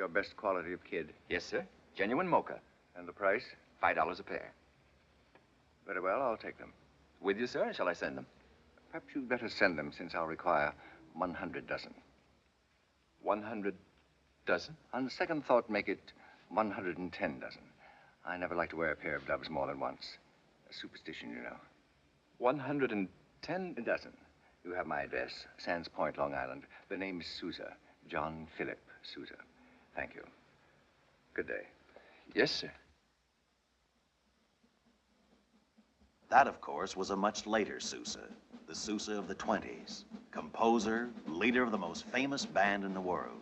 your best quality of kid? Yes, sir. Genuine mocha. And the price? $5 a pair. Very well, I'll take them. With you, sir, or shall I send them? Perhaps you'd better send them, since I'll require 100 dozen. 100 dozen? On second thought, make it 110 dozen. I never like to wear a pair of doves more than once. A superstition, you know. 110 dozen. You have my address, Sands Point, Long Island. The name is Sousa, John Philip Sousa. Thank you. Good day. Yes, sir. That, of course, was a much later Sousa, the Sousa of the 20s, composer, leader of the most famous band in the world.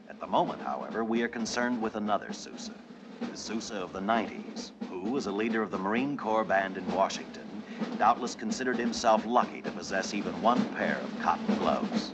At the moment, however, we are concerned with another Sousa, the Sousa of the 90s, who, as a leader of the Marine Corps band in Washington, doubtless considered himself lucky to possess even one pair of cotton gloves.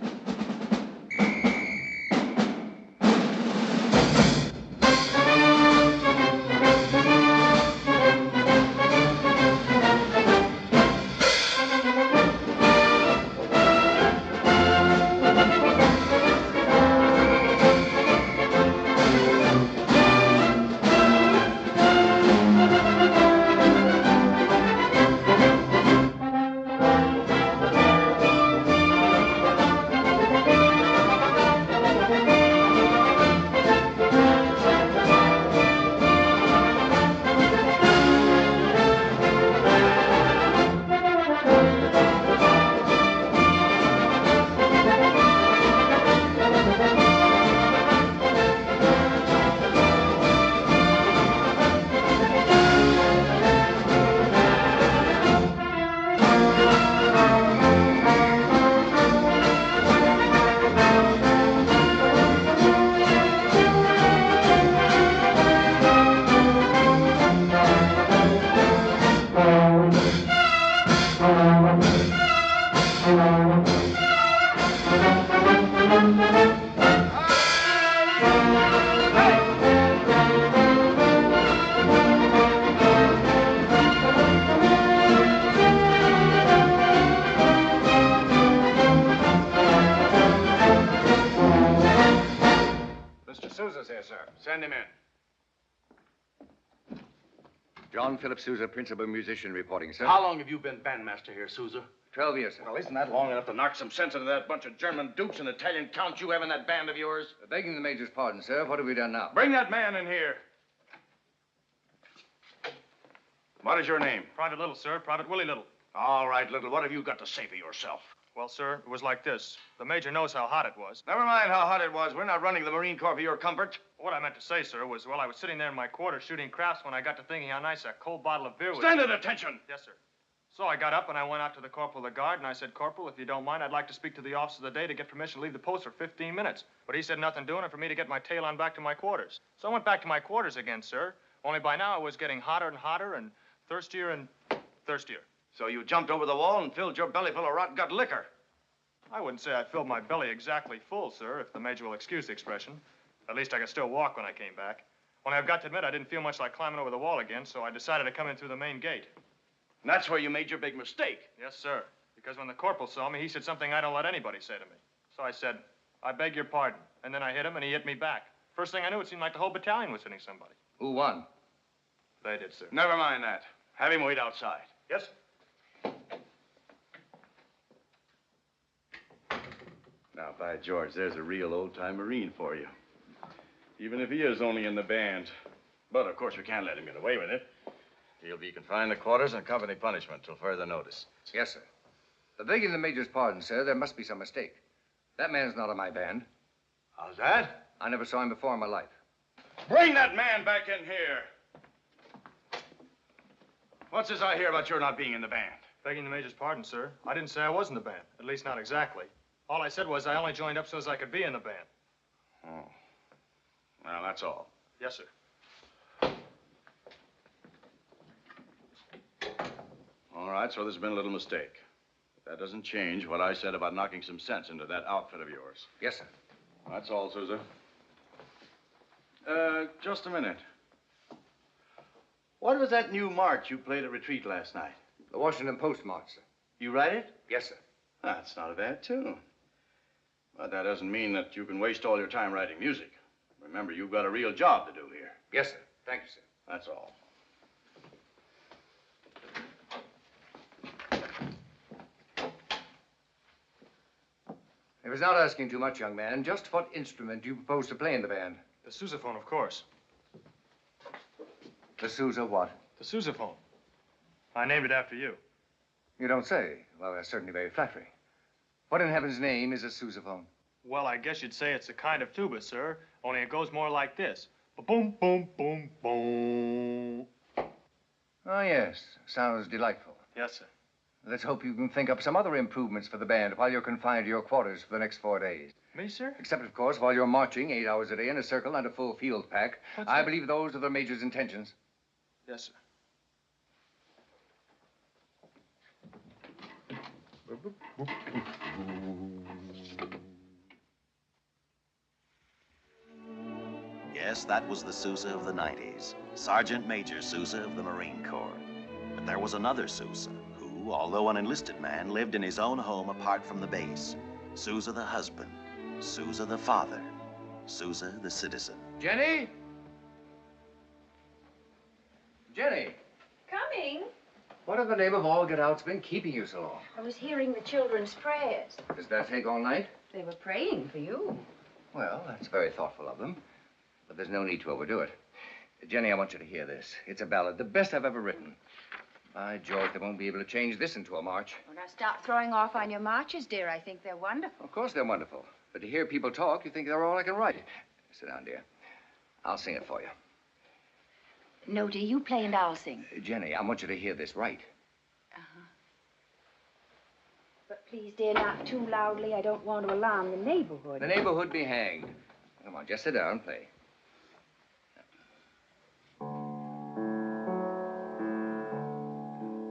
Send him in. John Philip Sousa, principal musician, reporting, sir. How long have you been bandmaster here, Sousa? 12 years, sir. Well, isn't that long enough to knock some sense into that bunch of German dukes and Italian counts you have in that band of yours? Begging the Major's pardon, sir, what have we done now? Bring that man in here. What is your name? Private Little, sir. Private Willie Little. All right, Little. What have you got to say for yourself? Well, sir, it was like this. The Major knows how hot it was. Never mind how hot it was. We're not running the Marine Corps for your comfort. What I meant to say, sir, was, well, I was sitting there in my quarters shooting craps when I got to thinking how nice a cold bottle of beer was. Stand at attention. Yes, sir. So I got up and I went out to the corporal of the guard and I said, Corporal, if you don't mind, I'd like to speak to the officer of the day to get permission to leave the post for 15 minutes. But he said nothing doing it for me to get my tail on back to my quarters. So I went back to my quarters again, sir. Only by now it was getting hotter and hotter and thirstier and thirstier. So you jumped over the wall and filled your belly full of rot-gut liquor. I wouldn't say I filled my belly exactly full, sir, if the Major will excuse the expression. At least I could still walk when I came back. Only I've got to admit I didn't feel much like climbing over the wall again, so I decided to come in through the main gate. And that's where you made your big mistake. Yes, sir. Because when the corporal saw me, he said something I don't let anybody say to me. So I said, I beg your pardon. And then I hit him, and he hit me back. First thing I knew, it seemed like the whole battalion was hitting somebody. Who won? They did, sir. Never mind that. Have him wait outside. Yes, sir. Now, by George, there's a real old-time Marine for you. Even if he is only in the band. But, of course, we can't let him get away with it. He'll be confined to quarters and company punishment till further notice. Yes, sir. Begging the Major's pardon, sir, there must be some mistake. That man's not in my band. How's that? I never saw him before in my life. Bring that man back in here. What's this I hear about your not being in the band? Begging the Major's pardon, sir. I didn't say I was in the band. At least not exactly. All I said was I only joined up so as I could be in the band. Oh. Well, that's all. Yes, sir. All right, so there's been a little mistake. But that doesn't change what I said about knocking some sense into that outfit of yours. Yes, sir. That's all, Sousa. Just a minute. What was that new march you played at retreat last night? The Washington Post march, sir. You write it? Yes, sir. That's not a bad tune. But that doesn't mean that you can waste all your time writing music. Remember, you've got a real job to do here. Yes, sir. Thank you, sir. That's all. It was not asking too much, young man. Just what instrument do you propose to play in the band? The Sousaphone, of course. The Sousa what? The Sousaphone. I named it after you. You don't say. Well, that's certainly very flattering. What in heaven's name is a Sousaphone? Well, I guess you'd say it's a kind of tuba, sir, only it goes more like this. Boom, boom, boom, boom. Oh, yes. Sounds delightful. Yes, sir. Let's hope you can think up some other improvements for the band while you're confined to your quarters for the next 4 days. Me, sir? Except, of course, while you're marching 8 hours a day in a circle and a full field pack. What's I that? believe those are the Major's intentions. Yes, sir. Yes, that was the Sousa of the 90s, Sergeant Major Sousa of the Marine Corps. But there was another Sousa who, although an enlisted man, lived in his own home apart from the base. Sousa the husband, Sousa the father, Sousa the citizen. Jennie? Jennie, Coming. what in the name of all get-out's been keeping you so long? I was hearing the children's prayers. Does that take all night? They were praying for you. Well, that's very thoughtful of them. But there's no need to overdo it. Jennie, I want you to hear this. It's a ballad, the best I've ever written. By George, they won't be able to change this into a march. When I stop throwing off on your marches, dear, I think they're wonderful. Of course they're wonderful. But to hear people talk, you think they're all I can write. Sit down, dear. I'll sing it for you. No, dear, you play and I'll sing. Jennie, I want you to hear this right. Uh-huh. But please, dear, not too loudly. I don't want to alarm the neighborhood. The neighborhood be hanged. Come on, just sit down and play.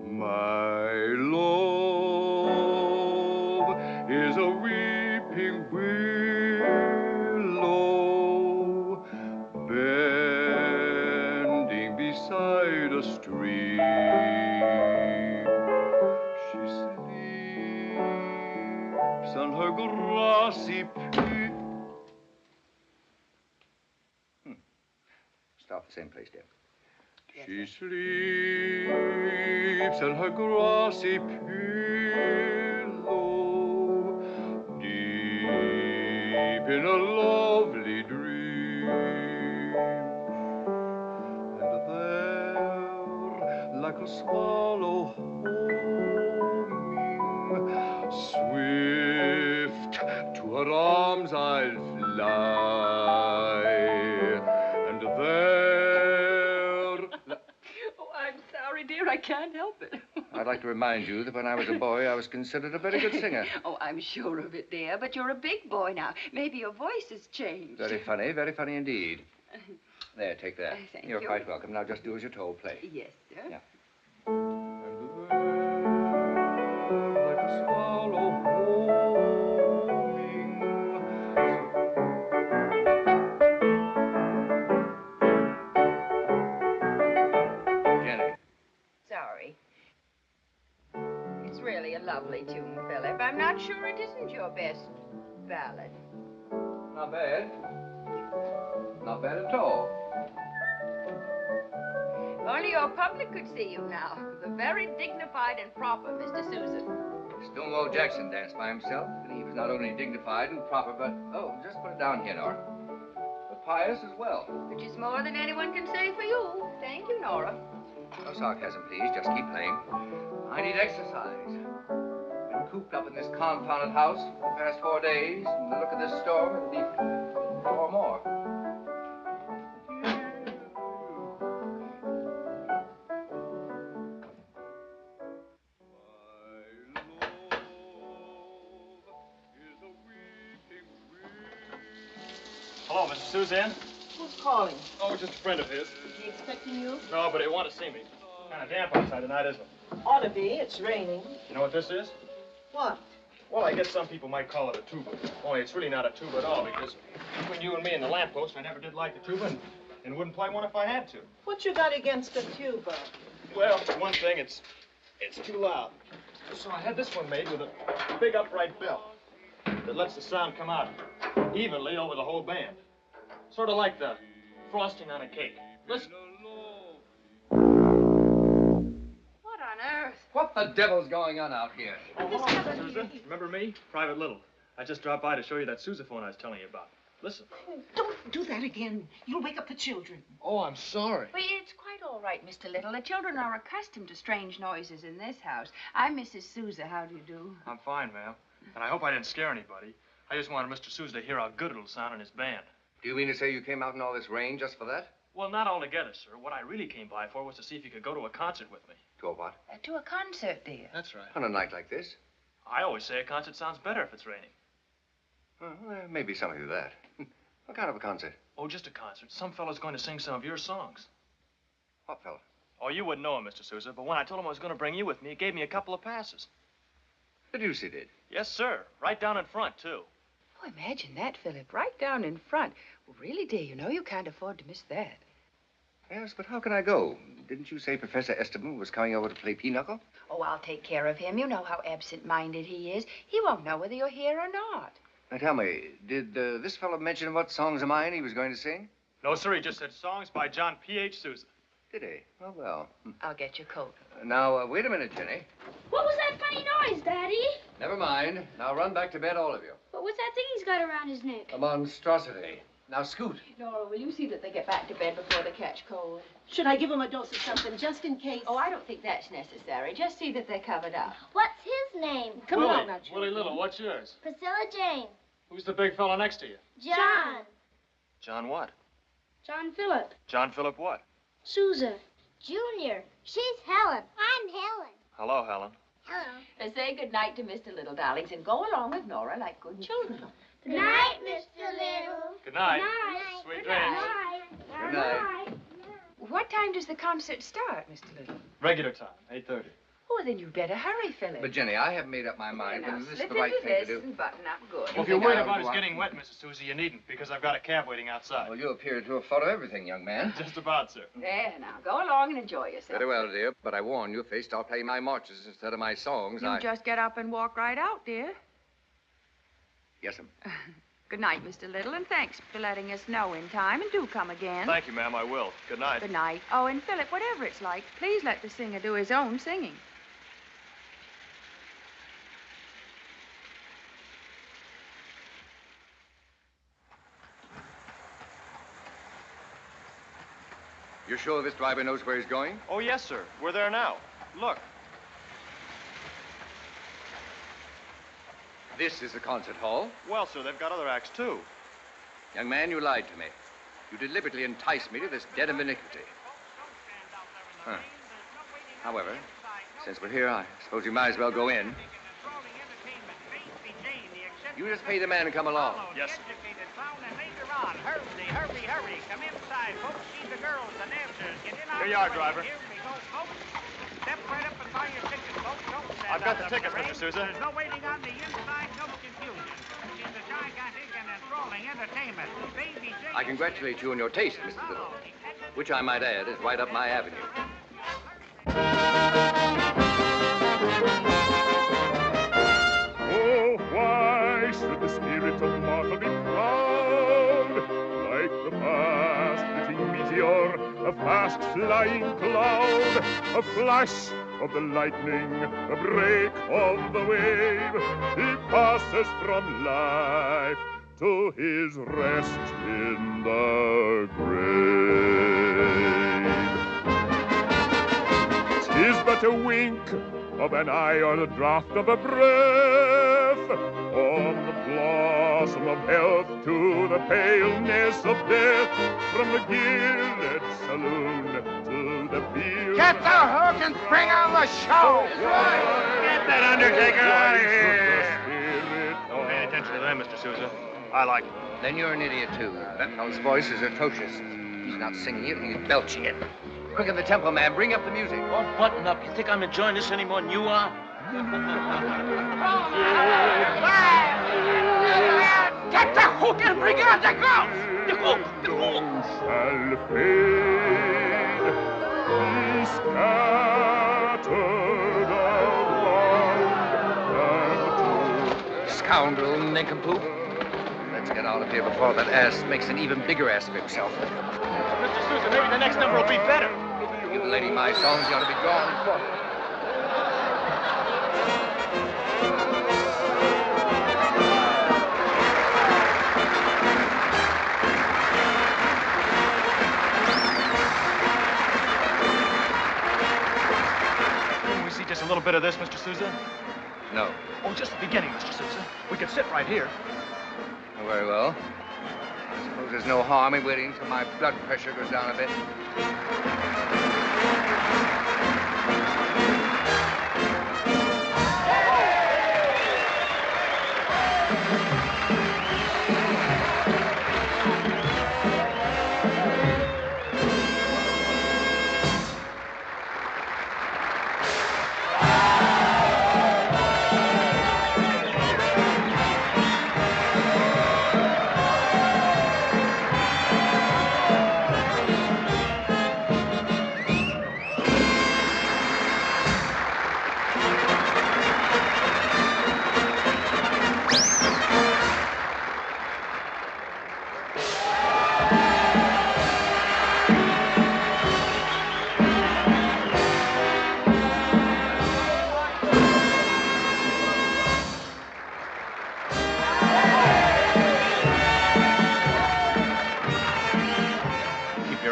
My love is a weeping willow bending beside a stream. She sleeps on her grassy peak. Stop the same place, dear. She sleeps on her grassy pillow, deep in a lovely dream. And there, like a swallow homing, swift to her arms I'll fly. And there, Dear, I can't help it. I'd like to remind you that when I was a boy, I was considered a very good singer. Oh, I'm sure of it, dear, but you're a big boy now. Maybe your voice has changed. Very funny indeed. There, take that. Thank You're you. quite welcome. Now just do as you're told. Play. Yes, sir. Yeah. like a swallow homing. Jennie. Sorry. It's really a lovely tune, Philip. I'm not sure it isn't your best ballad. Not bad. Not bad at all. Only your public could see you now. The very dignified and proper Mr. Sousa. Stonewall Jackson danced by himself, and he was not only dignified and proper, but, oh, just put it down here, Nora, but pious as well. Which is more than anyone can say for you. Thank you, Nora. No sarcasm, please. Just keep playing. I need exercise. Been cooped up in this confounded house for the past 4 days, and the look of this storm, it'll be 4 more. Hello, Mr. Suzanne. Who's calling? Oh, just a friend of his. Is he expecting you? No, but he wanted to see me. Kind of damp outside tonight, isn't it? Ought to be. It's raining. You know what this is? What? Well, I guess some people might call it a tuba. Only it's really not a tuba at all, because between you and me and the lamppost, I never did like the tuba and wouldn't play one if I had to. What you got against a tuba? Well, for one thing, it's too loud. So I had this one made with a big upright bell that lets the sound come out evenly over the whole band. Sort of like the frosting on a cake. Listen. What on earth? What the devil's going on out here? Oh, hello, Mr. Sousa. Remember me? Private Little. I just dropped by to show you that Sousaphone I was telling you about. Listen. Don't do that again. You'll wake up the children. Oh, I'm sorry. Well, it's quite all right, Mr. Little. The children are accustomed to strange noises in this house. I'm Mrs. Sousa. How do you do? I'm fine, ma'am. And I hope I didn't scare anybody. I just wanted Mr. Sousa to hear how good it'll sound in his band. Do you mean to say you came out in all this rain just for that? Well, not altogether, sir. What I really came by for was to see if you could go to a concert with me. To a what? To a concert, dear. That's right. On a night like this? I always say a concert sounds better if it's raining. Well, there may be something to that. What kind of a concert? Oh, just a concert. Some fellow's going to sing some of your songs. What fellow? Oh, you wouldn't know him, Mr. Sousa, but when I told him I was going to bring you with me, he gave me a couple of passes. The deuce he did. Yes, sir. Right down in front, too. Oh, imagine that, Philip. Right down in front. Well, really, dear, you know you can't afford to miss that. Yes, but how can I go? Didn't you say Professor Esteban was coming over to play pinochle? Oh, I'll take care of him. You know how absent-minded he is. He won't know whether you're here or not. Now, tell me, did this fellow mention what songs of mine he was going to sing? No, sir. He just said songs by John P.H. Sousa. Did he? Oh, well. I'll get your coat. Now, wait a minute, Jenny. What was that funny noise, Daddy? Never mind. Now run back to bed, all of you. But what's that thing he's got around his neck? A monstrosity. Now scoot. Nora, will you see that they get back to bed before they catch cold? Should I give him a dose of something just in case? Oh, I don't think that's necessary. Just see that they're covered up. What's his name? Come Willie. on now, Willie Little, what's yours? Priscilla Jane. Who's the big fella next to you? John. John what? John Philip. John Philip what? Sousa. Junior. She's Helen. I'm Helen. Hello, Helen. Hello. Say good night to Mr. Little, darlings, and go along with Nora like good children. Good night, Mr. Little. Good night. Good night. Sweet Good dreams. night. Good night. What time does the concert start, Mr. Little? Regular time, 8:30. Oh, then you'd better hurry, Philip. But, Jenny, I haven't made up my mind Now, whether this is slip the right into thing to this do. and button up good. Well, if you're think worried I about ought us to getting wet, Mrs. Sousa, you needn't, because I've got a cab waiting outside. Well, you appear to have thought of everything, young man. Just about, sir. There, now, go along and enjoy yourself. Very well, dear, but I warn you, if they start playing my marches instead of my songs, You just get up and walk right out, dear. Yes, ma'am. Good night, Mr. Little, and thanks for letting us know in time, and do come again. Thank you, ma'am. I will. Good night. Good night. Oh, and Philip, whatever it's like, please let the singer do his own singing. You're sure this driver knows where he's going? Oh, yes, sir. We're there now. Look. This is the concert hall. Well, sir, they've got other acts, too. Young man, you lied to me. You deliberately enticed me to this den of iniquity. Huh. However, since we're here, I suppose you might as well go in. You just pay the man and come along. Yes, sir. Hurry, hurry. Come inside, folks. See the girls, the dancers. Get in. Here you are, driver. Here we go, folks. Step right up and buy your tickets, folks. Don't stand I've got out the in tickets, rain. Mr. Sousa. There's no waiting on the inside, no confusion. It's a gigantic and enthralling entertainment. Baby Jane. I congratulate you on your taste, Mr. Little, which I might add is right up my avenue. Oh, why should the spirit of mortal be proud? Like the fast-flitting meteor, a fast-flying cloud, a flash of the lightning, a break of the wave, he passes from life to his rest in the grave. 'Tis but a wink of an eye or the draught of a breath, from the blossom of health to the paleness of death, from the gilded saloon to the field. Get the hook and bring on the show. Get that undertaker out of here. Don't pay attention to them, Mr. Sousa. I like it. Then you're an idiot, too. That fellow's voice is atrocious. He's not singing it, he's belching it. Quicken the tempo, man. Bring up the music. Oh, button up. You think I'm enjoying this any more than you are? Get the hook and bring on the girls. The hook, the hook. Shall fade, be scattered around and to Scoundrel, nincompoop. That Let's get out of here before that ass makes an even bigger ass of himself. Mr. Sousa, maybe the next number will be better. Give the lady my songs, you ought to be drawing and quartering. Can we see just a little bit of this, Mr. Sousa? No. Oh, just the beginning, Mr. Sousa. We could sit right here. Oh, very well. I suppose there's no harm in waiting until my blood pressure goes down a bit.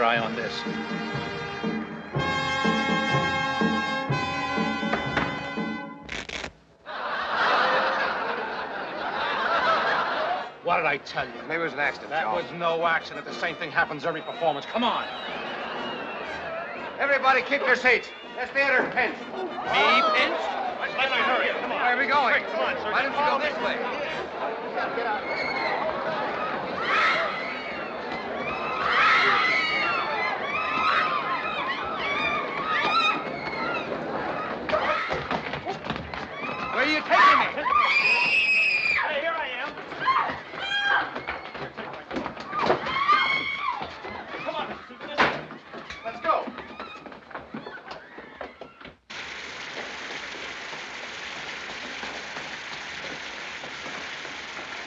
Eye on this. What did I tell you? Maybe it was an accident, That John. was no accident. The same thing happens every performance. Come on. Everybody keep your seats. This theater's pinched. Me pinched? Let's hurry. Come on. Where are we going? Quick, come on, sir. Why don't you go this way? Get out. Where are you taking me? Hey, here I am. Come on, Mr. Sousa, this way. Let's go.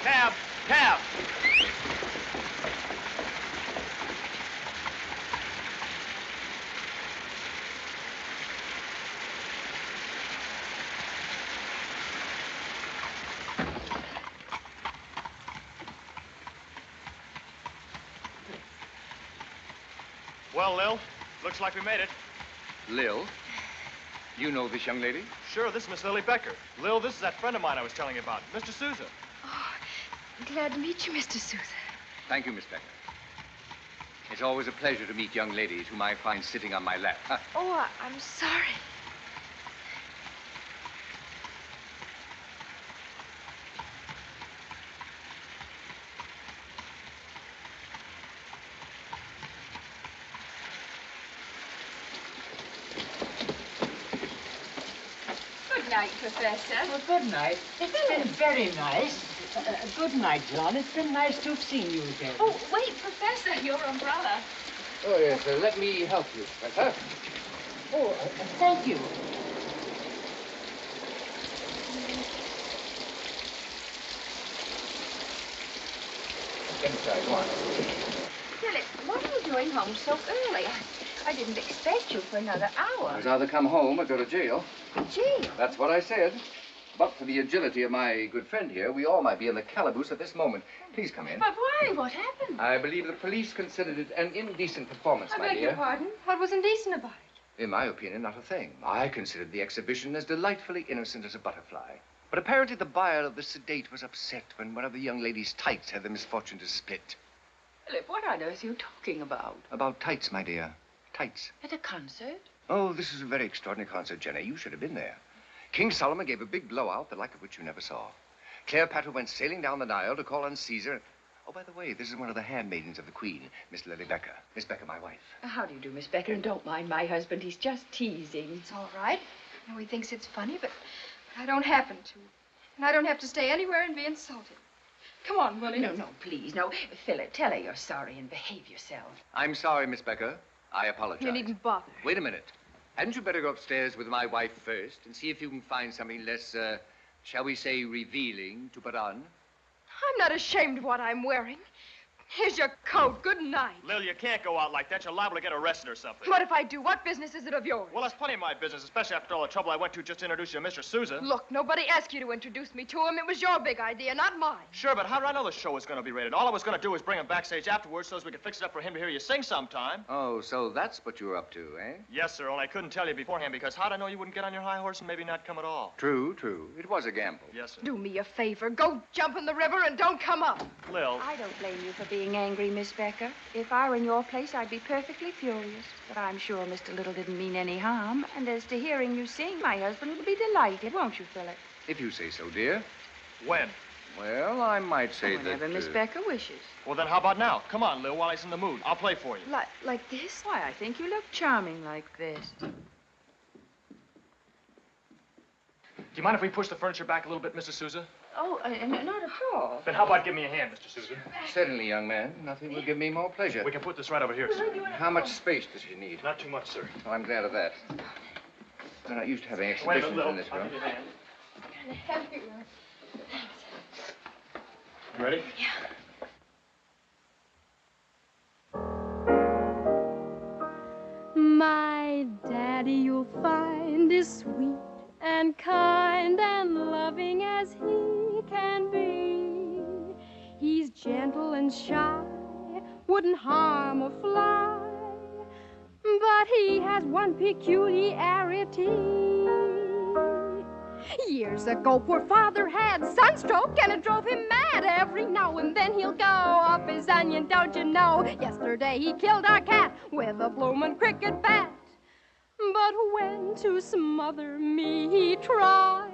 Cab! Cab! Well, Lil, looks like we made it. Lil? You know this young lady? Sure, this is Miss Lily Becker. Lil, this is that friend of mine I was telling you about, Mr. Sousa. Oh, glad to meet you, Mr. Sousa. Thank you, Miss Becker. It's always a pleasure to meet young ladies whom I find sitting on my lap. Huh? Oh, I'm sorry. Good night, Professor. Well, good night. It's been very nice. Good night, John. It's been nice to have seen you again. Oh, wait, Professor, your umbrella. Oh, yes, let me help you, Professor. Oh, thank you. Get inside, go on. Philip, what are you doing home so early? I didn't expect you for another hour. I'd either come home or go to jail. Jail? That's what I said. But for the agility of my good friend here, we all might be in the calaboose at this moment. Please come in. But why? What happened? I believe the police considered it an indecent performance, I my beg dear. your pardon? What was indecent about it? In my opinion, not a thing. I considered the exhibition as delightfully innocent as a butterfly. But apparently the buyer of the sedate was upset when one of the young lady's tights had the misfortune to split. Philip, what on earth are you talking about? About tights, my dear. Tights. At a concert? Oh, this is a very extraordinary concert, Jennie. You should have been there. King Solomon gave a big blowout, the like of which you never saw. Cleopatra went sailing down the Nile to call on Caesar. Oh, by the way, this is one of the handmaidens of the Queen, Miss Lily Becker. Miss Becker, my wife. How do you do, Miss Becker? And don't mind my husband. He's just teasing. It's all right. I know he thinks it's funny, but I don't happen to. And I don't have to stay anywhere and be insulted. Come on, Willie. No, please. No, Philip, tell her you're sorry and behave yourself. I'm sorry, Miss Becker. I apologize. You needn't bother. Wait a minute. Hadn't you better go upstairs with my wife first and see if you can find something less, shall we say, revealing to put on? I'm not ashamed of what I'm wearing. Here's your coat. Good night. Lil, you can't go out like that. You're liable to get arrested or something. What if I do? What business is it of yours? Well, that's plenty of my business, especially after all the trouble I went to just to introduce you to Mr. Sousa. Look, nobody asked you to introduce me to him. It was your big idea, not mine. Sure, but how did I know the show was going to be rated? All I was going to do was bring him backstage afterwards so as we could fix it up for him to hear you sing sometime. Oh, so that's what you were up to, eh? Yes, sir, only I couldn't tell you beforehand because how'd I know you wouldn't get on your high horse and maybe not come at all? True, true. It was a gamble. Yes, sir. Do me a favor. Go jump in the river and don't come up. Lil. I don't blame you for being angry, Miss Becker. If I were in your place, I'd be perfectly furious. But I'm sure Mr. Little didn't mean any harm. And as to hearing you sing, my husband will be delighted, won't you, Philip? If you say so, dear. When? Well, I might say Whenever that... Miss Becker wishes. Well, then how about now? Come on, Lil, while he's in the mood. I'll play for you. Like this? Why, I think you look charming like this. Do you mind if we push the furniture back a little bit, Mrs. Sousa? Oh, not at all. Then how about give me a hand, Mr. Sousa? Certainly, young man. Nothing will give me more pleasure. We can put this right over here, sir. How much space does she need? Not too much, sir. Oh, I'm glad of that. We're not used to having exhibitions in this room. Kind of heavy. You ready? My daddy, you'll find, is sweet and kind and loving as he can be. He's gentle and shy, wouldn't harm a fly, but he has one peculiarity. Years ago, poor father had sunstroke, and it drove him mad. Every now and then he'll go off his onion, don't you know? Yesterday he killed our cat with a bloomin' cricket bat. But when to smother me he tried,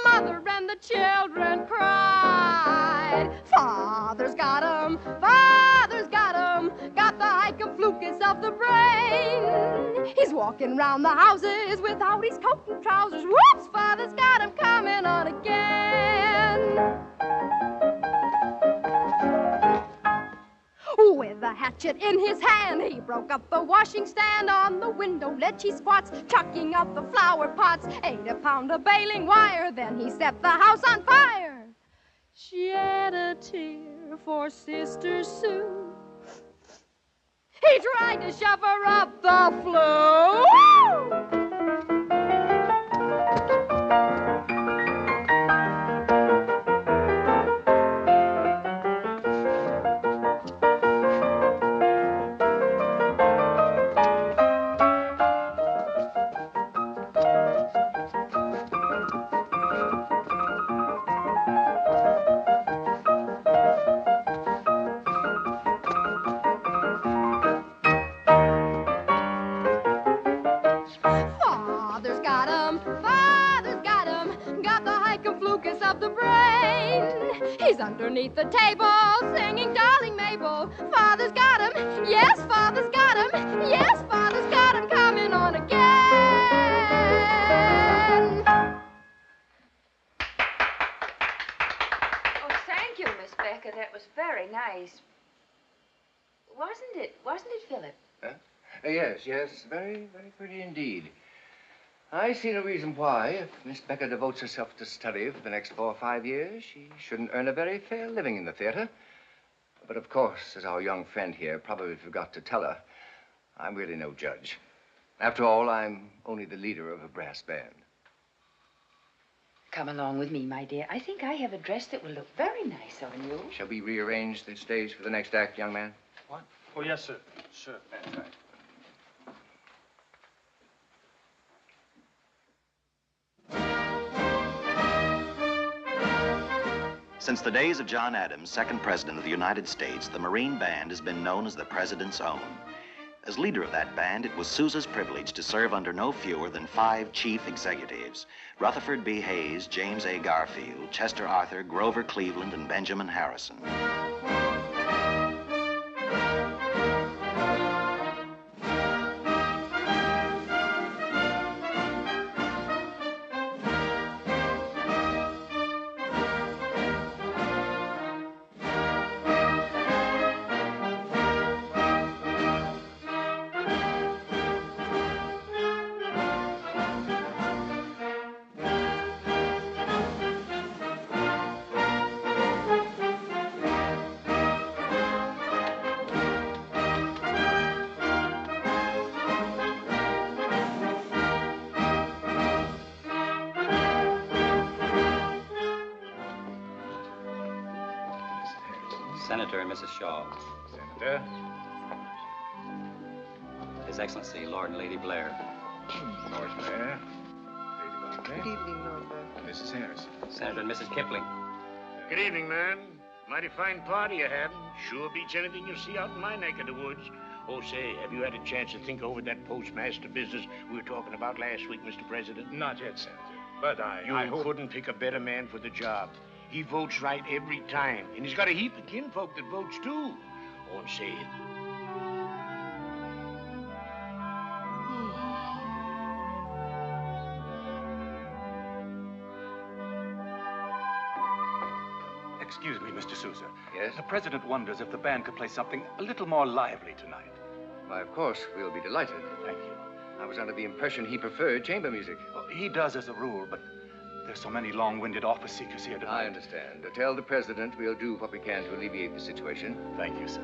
Mother and the children cried. Father's got 'em, father's got 'em, got the hycoflucus of the brain. He's walking round the houses without his coat and trousers. Whoops, father's got him coming on again. With a hatchet in his hand, he broke up the washing stand. On the window ledge he squats, chucking out the flower pots. 8 a pound of baling wire, then he set the house on fire. Shed a tear for Sister Sue. He tried to shove her up the flue. Underneath the table, singing Darling Mabel. Father's got him, yes, father's got him, yes, father's got him coming on again. Oh, thank you, Miss Becker. That was very nice. Wasn't it, Philip? Huh? Yes, very, very pretty indeed. I see no reason why, if Miss Becker devotes herself to study for the next 4 or 5 years, she shouldn't earn a very fair living in the theater. But of course, as our young friend here probably forgot to tell her, I'm really no judge. After all, I'm only the leader of a brass band. Come along with me, my dear. I think I have a dress that will look very nice on you. Shall we rearrange the stage for the next act, young man? What? Oh, yes, sir. Sure. That's right. Since the days of John Adams, second president of the United States, the Marine Band has been known as the President's own. As leader of that band, it was Sousa's privilege to serve under no fewer than 5 chief executives: Rutherford B. Hayes, James A. Garfield, Chester Arthur, Grover Cleveland, and Benjamin Harrison. Senator and Mrs. Shaw. Senator? His Excellency, Lord and Lady Blair. Lord Blair. Lady Blair. Good evening, Lord Blair. Mrs. Harrison. Senator and Mrs. Kipling. Good evening, man. Mighty fine party you had. Sure beats anything you see out in my neck of the woods. Oh, say, have you had a chance to think over that postmaster business we were talking about last week, Mr. President? Not yet, Senator. But I hope... couldn't pick a better man for the job. He votes right every time. And he's got a heap of kinfolk that votes, too. Oh, say, Excuse me, Mr. Sousa. Yes? The president wonders if the band could play something a little more lively tonight. Why, of course, we'll be delighted. Thank you. I was under the impression he preferred chamber music. Well, he does as a rule, but there's so many long-winded office seekers here tonight. I understand. Tell the president we'll do what we can to alleviate the situation. Thank you, sir.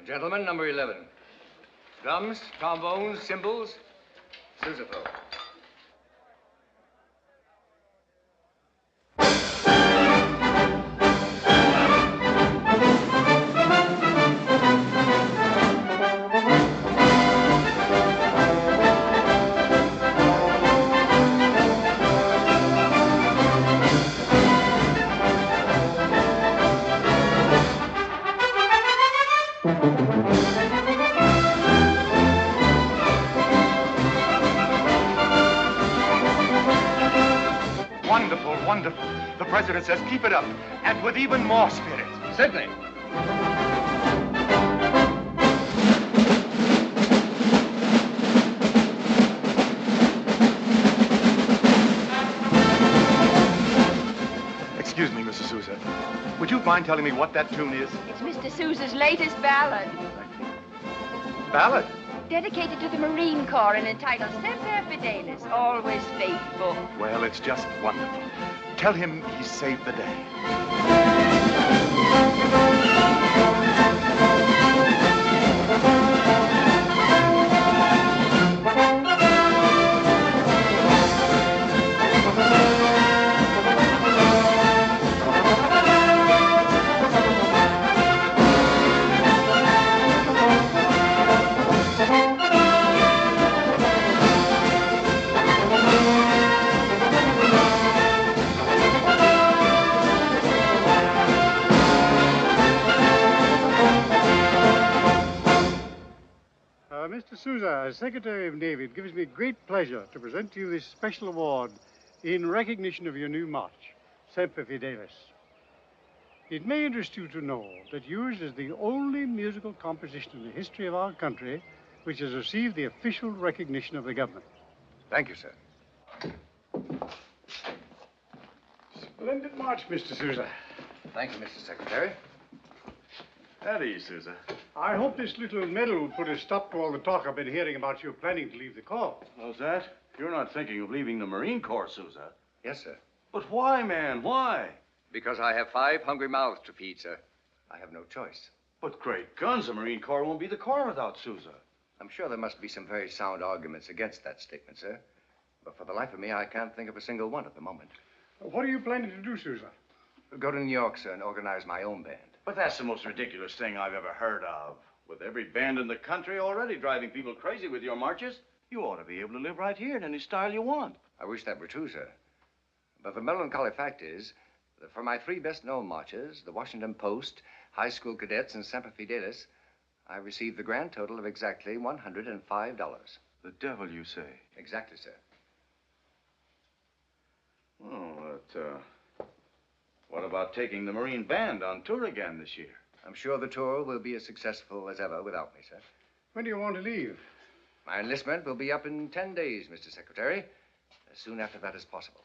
Gentlemen, number 11. Drums, trombones, cymbals, sousaphone. Wonderful. The president says keep it up, and with even more spirit. Certainly. Excuse me, Mrs. Sousa. Would you mind telling me what that tune is? It's Mr. Sousa's latest ballad. Ballad? Dedicated to the Marine Corps and entitled Semper Fidelis, always faithful. Well, it's just wonderful. Tell him he saved the day. Mr. Sousa, as Secretary of Navy, it gives me great pleasure to present to you this special award in recognition of your new march, Semper Fidelis. It may interest you to know that yours is the only musical composition in the history of our country which has received the official recognition of the government. Thank you, sir. Splendid march, Mr. Sousa. Thank you, Mr. Secretary. At ease, Sousa. I hope this little medal will put a stop to all the talk I've been hearing about you planning to leave the Corps. How's that? You're not thinking of leaving the Marine Corps, Sousa. Yes, sir. But why, man? Why? Because I have 5 hungry mouths to feed, sir. I have no choice. But great guns, the Marine Corps won't be the Corps without Sousa. I'm sure there must be some very sound arguments against that statement, sir. But for the life of me, I can't think of a single one at the moment. What are you planning to do, Sousa? Go to New York, sir, and organize my own band. But that's the most ridiculous thing I've ever heard of. With every band in the country already driving people crazy with your marches, you ought to be able to live right here in any style you want. I wish that were true, sir. But the melancholy fact is that for my 3 best-known marches, the Washington Post, High School Cadets, and Semper Fidelis, I received the grand total of exactly $105. The devil, you say? Exactly, sir. Oh, but, what about taking the Marine Band on tour again this year? I'm sure the tour will be as successful as ever without me, sir. When do you want to leave? My enlistment will be up in 10 days, Mr. Secretary. As soon after that as possible.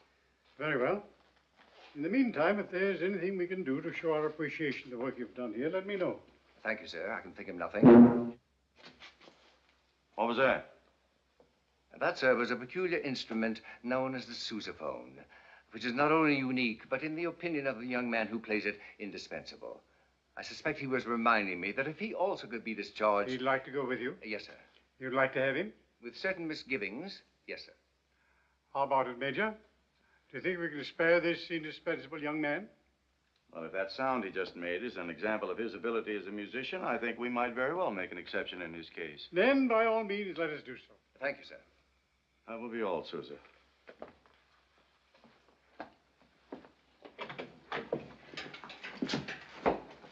Very well. In the meantime, if there's anything we can do to show our appreciation of the work you've done here, let me know. Thank you, sir. I can think of nothing. What was that? And that, sir, was a peculiar instrument known as the Sousaphone, which is not only unique, but in the opinion of the young man who plays it, indispensable. I suspect he was reminding me that if he also could be discharged... He'd like to go with you? Yes, sir. You'd like to have him? With certain misgivings, yes, sir. How about it, Major? Do you think we can spare this indispensable young man? Well, if that sound he just made is an example of his ability as a musician, I think we might very well make an exception in his case. Then, by all means, let us do so. Thank you, sir. That will be all, Sousa.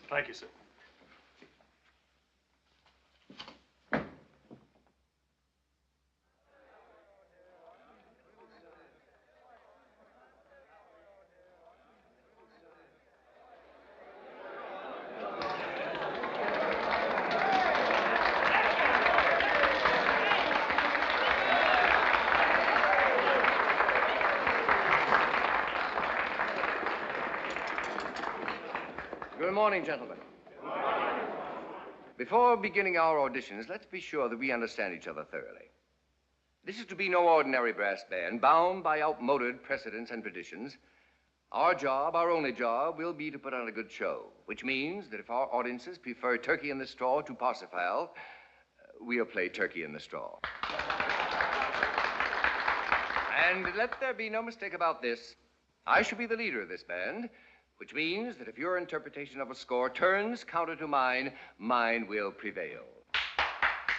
Thank you, sir. Good morning, gentlemen. Before beginning our auditions, let's be sure that we understand each other thoroughly. This is to be no ordinary brass band, bound by outmoded precedents and traditions. Our job, our only job, will be to put on a good show, which means that if our audiences prefer Turkey in the Straw to Parsifal, we'll play Turkey in the Straw. And let there be no mistake about this. I shall be the leader of this band, which means that if your interpretation of a score turns counter to mine, mine will prevail.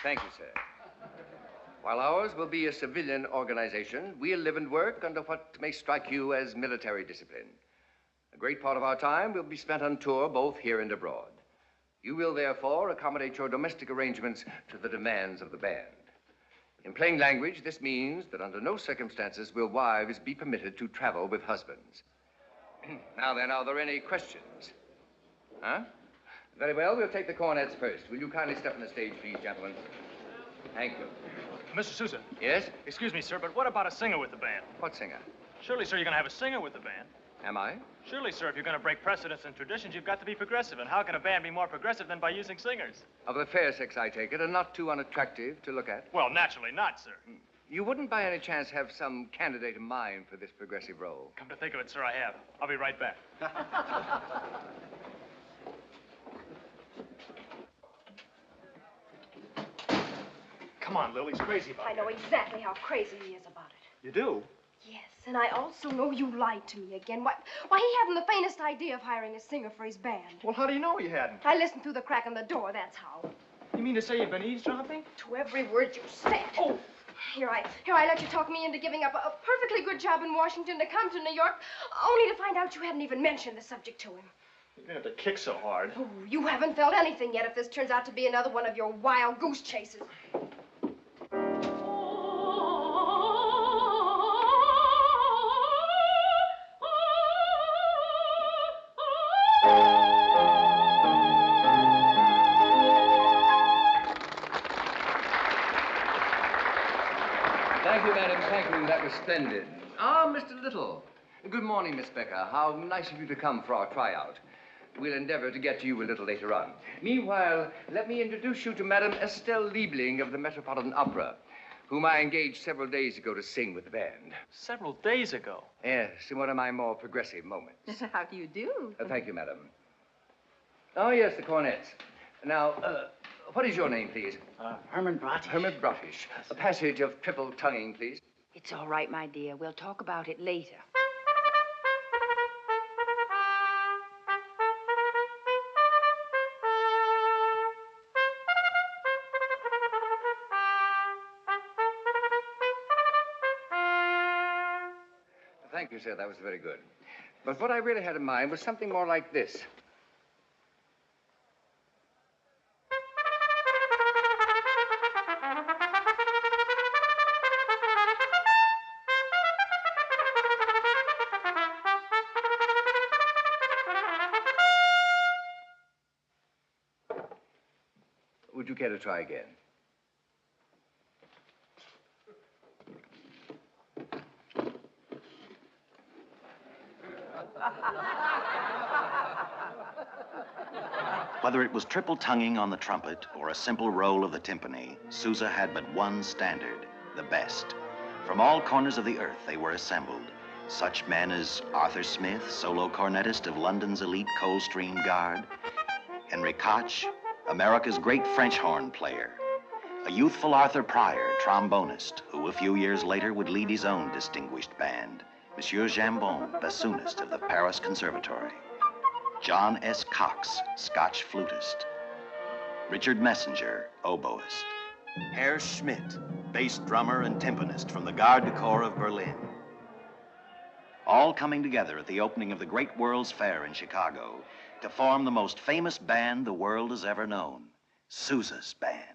Thank you, sir. While ours will be a civilian organization, we'll live and work under what may strike you as military discipline. A great part of our time will be spent on tour, both here and abroad. You will, therefore, accommodate your domestic arrangements to the demands of the band. In plain language, this means that under no circumstances will wives be permitted to travel with husbands. Now then, are there any questions? Huh? Very well, we'll take the cornets first. Will you kindly step on the stage, please, gentlemen? Thank you. Mr. Sousa. Yes? Excuse me, sir, but what about a singer with the band? What singer? Surely, sir, you're going to have a singer with the band. Am I? Surely, sir, if you're going to break precedents and traditions, you've got to be progressive. And how can a band be more progressive than by using singers? Of the fair sex, I take it, and not too unattractive to look at? Well, naturally not, sir. You wouldn't by any chance have some candidate in mind for this progressive role? Come to think of it, sir, I have. I'll be right back. Come on, Lil, he's crazy about it. I know exactly how crazy he is about it. You do? Yes, and I also know you lied to me again. Why, he hadn't the faintest idea of hiring a singer for his band. Well, how do you know he hadn't? I listened through the crack in the door, that's how. You mean to say you've been eavesdropping? To every word you said. Oh! Here I let you talk me into giving up a perfectly good job in Washington to come to New York, only to find out you hadn't even mentioned the subject to him. You didn't have to kick so hard. Oh, you haven't felt anything yet if this turns out to be another one of your wild goose chases. Thank you, madam. Thank you. That was splendid. Ah, Mr. Little. Good morning, Miss Becker. How nice of you to come for our tryout. We'll endeavor to get to you a little later on. Meanwhile, let me introduce you to Madame Estelle Liebling of the Metropolitan Opera, whom I engaged several days ago to sing with the band. Several days ago? Yes, in one of my more progressive moments. How do you do? Thank you, madam. Oh, yes, the cornets. Now, what is your name, please? Herman Brottish. Herman Brottish. A passage of triple tonguing, please. It's all right, my dear. We'll talk about it later. Thank you, sir. That was very good. But what I really had in mind was something more like this. Would you care to try again? Whether it was triple tonguing on the trumpet or a simple roll of the timpani, Sousa had but one standard, the best. From all corners of the earth they were assembled. Such men as Arthur Smith, solo cornetist of London's elite Coldstream Guard, Henry Koster, America's great French horn player, A youthful Arthur Pryor, trombonist, who a few years later would lead his own distinguished band. Monsieur Jambon, bassoonist of the Paris Conservatory. John S. Cox, Scotch flutist. Richard Messenger, oboist. Herr Schmidt, bass drummer and timpanist from the Garde du Corps of Berlin. All coming together at the opening of the Great World's Fair in Chicago to form the most famous band the world has ever known, Sousa's Band.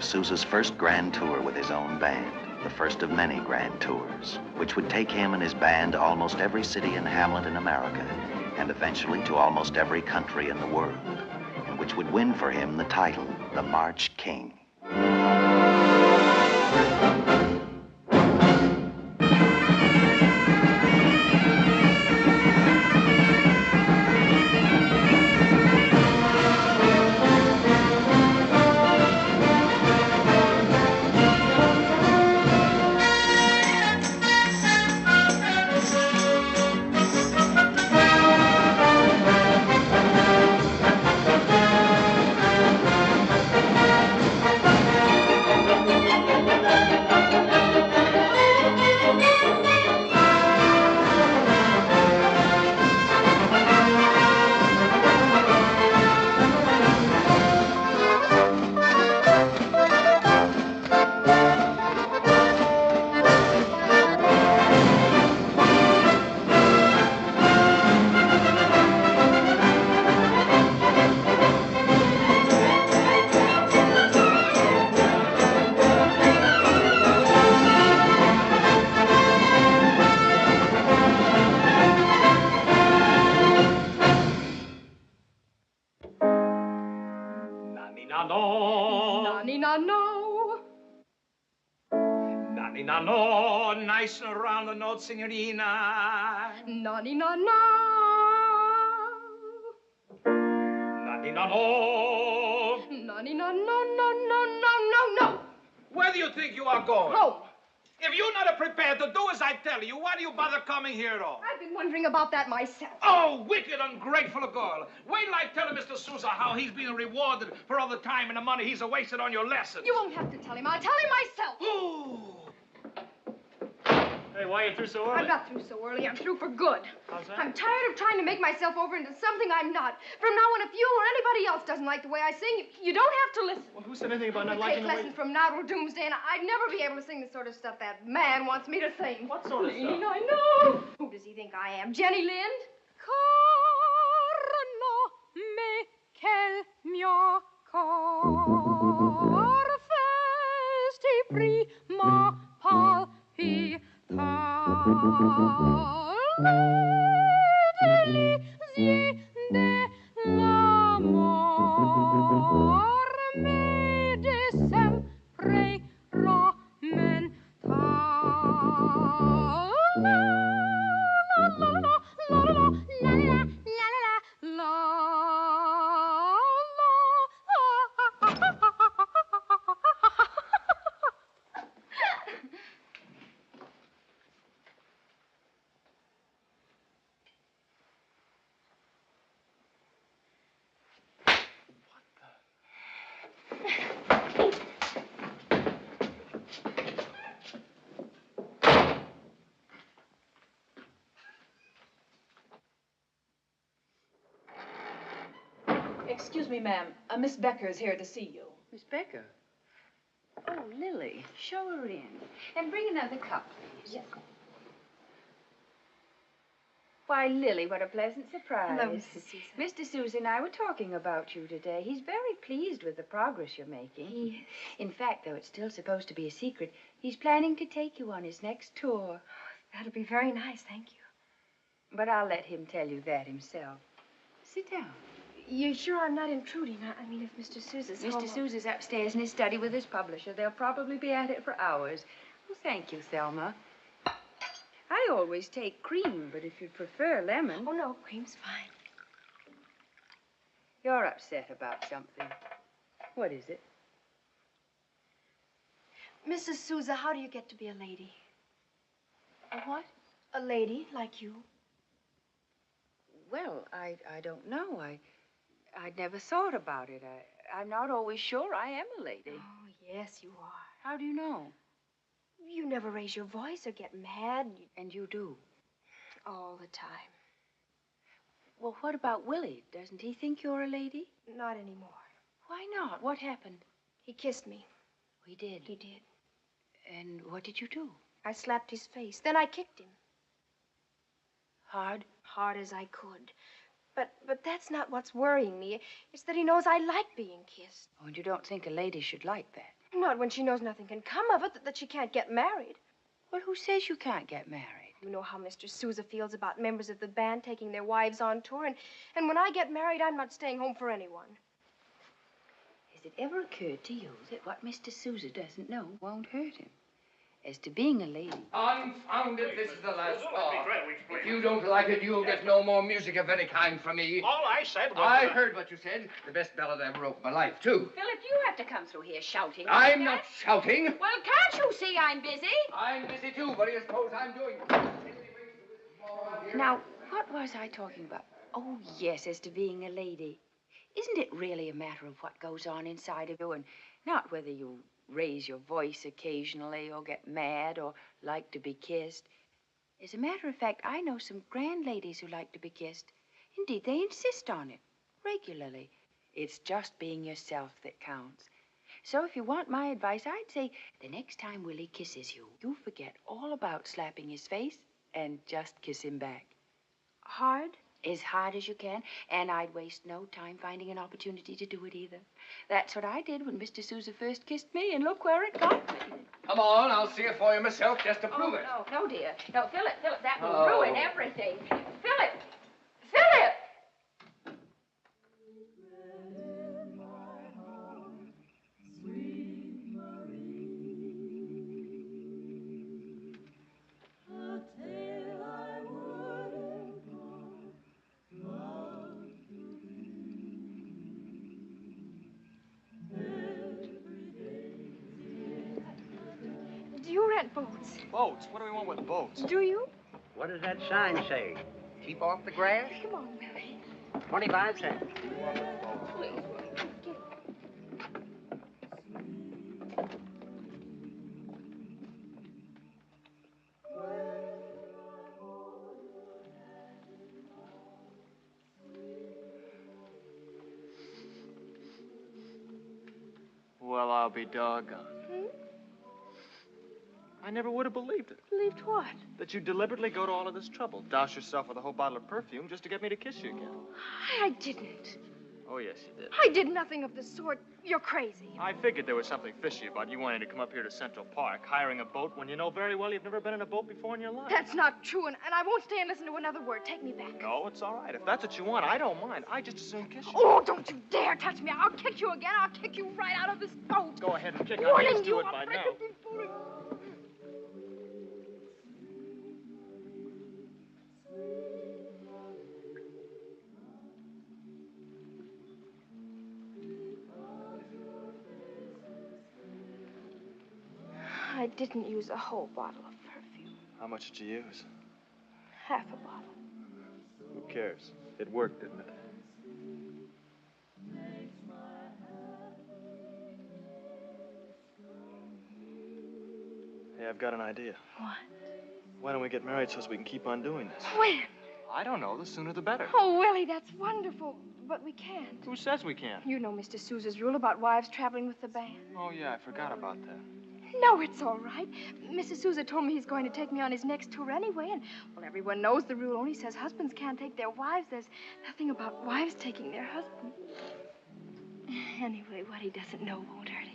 Sousa's first grand tour with his own band, the first of many grand tours, which would take him and his band to almost every city and hamlet in America, and eventually to almost every country in the world, and which would win for him the title, the March King. no. Nanny na no. Nanny na no. Nice and round the note, signorina. Nanny na no. Nanny na no. Nanny na no, no, no, no, no, no. Where do you think you are going? Home. If you're not prepared to do as I tell you, why do you bother coming here at all? I've been wondering about that myself. Oh, wicked, ungrateful girl. Wait till I tell Mr. Sousa how he's being rewarded for all the time and the money he's wasted on your lessons. You won't have to tell him. I'll tell him myself. Ooh. Hey, why are you through so early? I'm not through so early. I'm through for good. How's that? I'm tired of trying to make myself over into something I'm not. From now on, if you or anybody else doesn't like the way I sing, you don't have to listen. Well, who said anything about not Take liking the way... lessons from now till doomsday, and I'd never be able to sing the sort of stuff that man wants me to sing. What sort of stuff? I know. Who does he think I am? Jennie Lind? Carno me quel mio cor festi prima palpi. Delizie de l'amor me de sempre ramenta. La la la la la la la la Excuse me, ma'am. Miss Becker is here to see you. Miss Becker? Oh, Lily, show her in. And bring another cup, please. Yes. Why, Lily, what a pleasant surprise. Hello, Mrs. Sousa. Mr. Sousa and I were talking about you today. He's very pleased with the progress you're making. Yes. In fact, though it's still supposed to be a secret, he's planning to take you on his next tour. That'll be very nice, thank you. But I'll let him tell you that himself. Sit down. You sure I'm not intruding? I mean, if Mr. Sousa's home... Mr. Sousa's upstairs in his study with his publisher. They'll probably be at it for hours. Well, thank you, Thelma. I always take cream, but if you prefer lemon... Oh, no, cream's fine. You're upset about something. What is it? Mrs. Sousa, how do you get to be a lady? A what? A lady like you. Well, I don't know. I'd never thought about it. I'm not always sure I am a lady. Oh, yes, you are. How do you know? You never raise your voice or get mad. And you do? All the time. Well, what about Willie? Doesn't he think you're a lady? Not anymore. Why not? What happened? He kissed me. He did? He did. And what did you do? I slapped his face. Then I kicked him. Hard? Hard as I could. But that's not what's worrying me. It's that he knows I like being kissed. Oh, and you don't think a lady should like that? Not when she knows nothing can come of it, that she can't get married. Well, who says you can't get married? You know how Mr. Sousa feels about members of the band taking their wives on tour, and when I get married, I'm not staying home for anyone. Has it ever occurred to you that what Mr. Sousa doesn't know won't hurt him? As to being a lady. Confound it, this is the last call. If you don't like it, you'll get no more music of any kind from me. All I said was... I heard what you said. The best ballad I ever wrote in my life, too. Philip, you have to come through here shouting. I'm not shouting. Well, can't you see I'm busy? I'm busy, too. What do you suppose I'm doing? Now, what was I talking about? Oh, yes, as to being a lady. Isn't it really a matter of what goes on inside of you, and not whether you raise your voice occasionally or get mad or like to be kissed? As a matter of fact, I know some grand ladies who like to be kissed. Indeed, they insist on it regularly. It's just being yourself that counts. So if you want my advice, I'd say the next time Willie kisses you, you forget all about slapping his face and just kiss him back. Hard? As hard as you can, and I'd waste no time finding an opportunity to do it either. That's what I did when Mr. Sousa first kissed me, and look where it got me. Come on, I'll see it for you myself, just to prove it. No, dear. No, Philip, that will Oh. ruin everything. Philip! rent boats. Boats? What do we want with boats? Do you? What does that sign say? Keep off the grass? Come on, Willie. 25 cents. Please. Well, I'll be doggone. I never would have believed it. Believed what? That you'd deliberately go to all of this trouble, douse yourself with a whole bottle of perfume just to get me to kiss you again. I didn't. Oh, yes, you did. I did nothing of the sort. You're crazy. I figured there was something fishy about you wanting to come up here to Central Park, hiring a boat when you know very well you've never been in a boat before in your life. That's not true, and I won't stay and listen to another word. Take me back. No, it's all right. If that's what you want, I don't mind. I just as soon kiss you. Oh, don't you dare touch me. I'll kick you again. I'll kick you right out of this boat. Go ahead and kick. Warning I'm used to you, it by now. I didn't use a whole bottle of perfume. How much did you use? Half a bottle. Who cares? It worked, didn't it? Hey, I've got an idea. What? Why don't we get married so as we can keep on doing this? When? I don't know. The sooner the better. Oh, Willie, that's wonderful. But we can't. Who says we can't? You know Mr. Sousa's rule about wives traveling with the band. Oh, yeah, I forgot about that. No, it's all right. Mr. Sousa told me he's going to take me on his next tour anyway, and, well, everyone knows the rule only says husbands can't take their wives. There's nothing about wives taking their husbands. Anyway, what he doesn't know won't hurt him.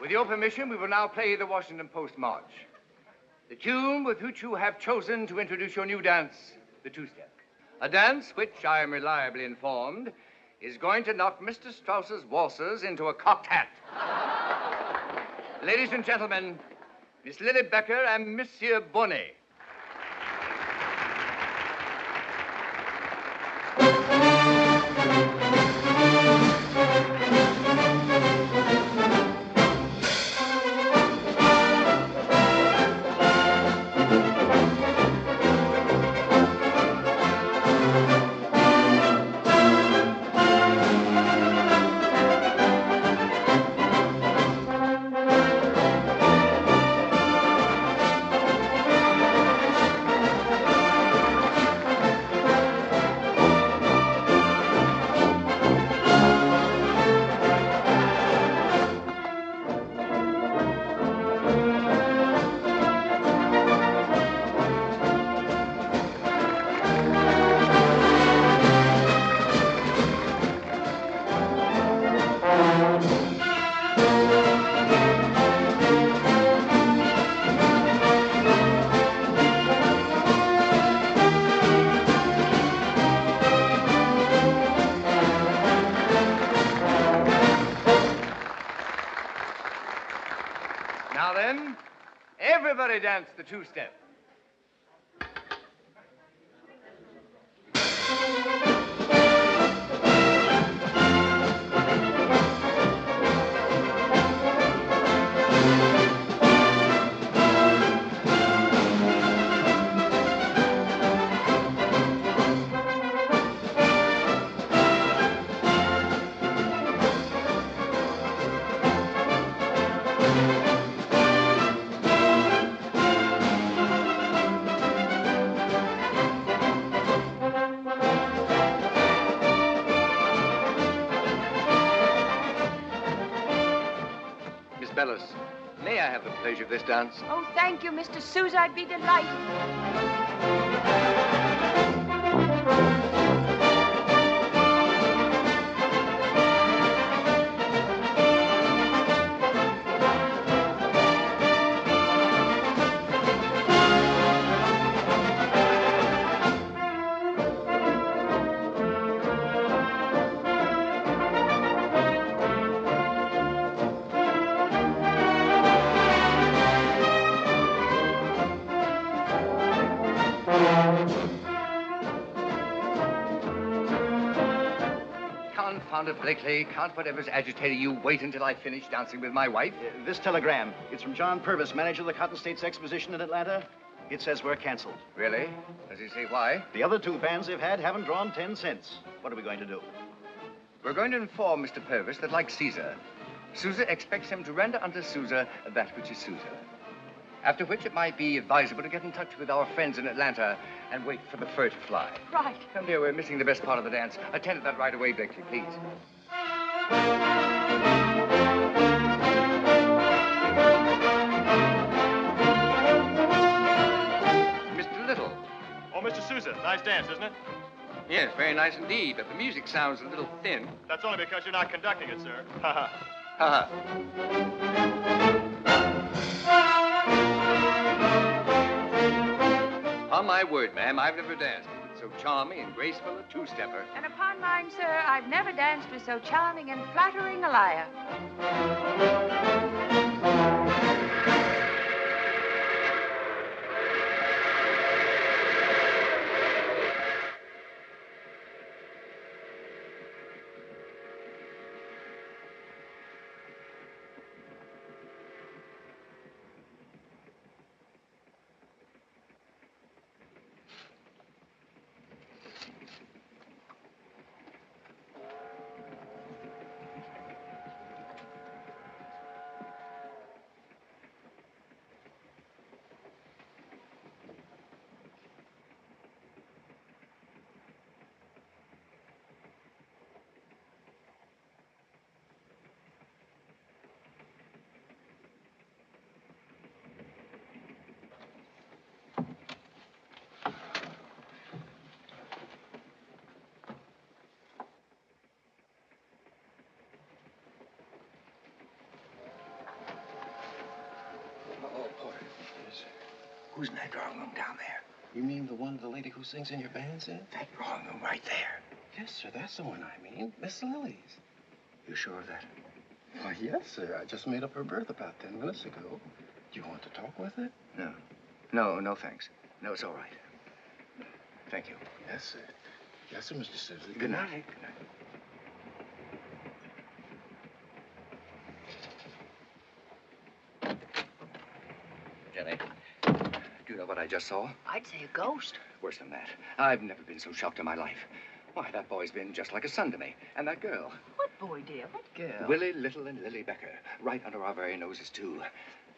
With your permission, we will now play the Washington Post March. The tune with which you have chosen to introduce your new dance, the two-step. A dance which, I am reliably informed, is going to knock Mr. Strauss's waltzers into a cocked hat. Ladies and gentlemen, Miss Lily Becker and Monsieur Bonnet. Now then, everybody dance the two-step. fellas. May I have the pleasure of this dance? Oh, thank you, Mr. Sousa. I'd be delighted. Confounded Blakely, can't whatever's agitating you wait until I finish dancing with my wife? This telegram, it's from John Purvis, manager of the Cotton States Exposition in Atlanta. It says we're canceled. Really? Does he say why? The other two bands they've had haven't drawn 10 cents. What are we going to do? We're going to inform Mr. Purvis that, like Caesar, Sousa expects him to render unto Sousa that which is Sousa. After which it might be advisable to get in touch with our friends in Atlanta and wait for the fur to fly. Right. Come, dear, we're missing the best part of the dance. Attend to that right away, Blakely, please. Mr. Little. Oh, Mr. Sousa, nice dance, isn't it? Yes, very nice indeed, but the music sounds a little thin. That's only because you're not conducting it, sir. Ha ha. Ha On my word, ma'am, I've never danced with so charming and graceful a two-stepper. And upon mine, sir, I've never danced with so charming and flattering a liar. Who's in that drawing room down there? You mean the one the lady who sings in your band's in? That drawing room right there. Yes, sir, that's the one I mean. Miss Lily's. You sure of that? Why, yes, sir. I just made up her berth about 10 minutes ago. Do you want to talk with her? No. No, thanks. No, it's all right. Thank you. Yes, sir. Yes, sir, Mr. Sousa. Good night. Good night. Jenny, do you know what I just saw? I'd say a ghost. Worse than that. I've never been so shocked in my life. Why, that boy's been just like a son to me. And that girl. What boy, dear? What girl? Willie Little and Lily Becker. Right under our very noses, too.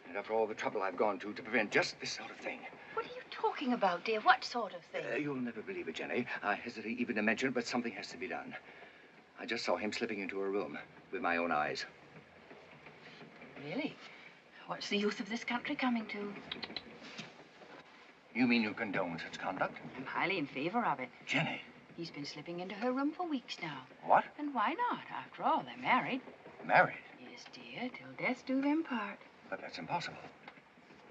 And after all the trouble I've gone to prevent just this sort of thing. What are you talking about, dear? What sort of thing? You'll never believe it, Jenny. I hesitate even to mention it, but something has to be done. I just saw him slipping into her room with my own eyes. Really? What's the youth of this country coming to? You mean you condone such conduct? I'm highly in favor of it. Jenny. He's been slipping into her room for weeks now. What? And why not? After all, they're married. Married? Yes, dear, till death do them part. But that's impossible.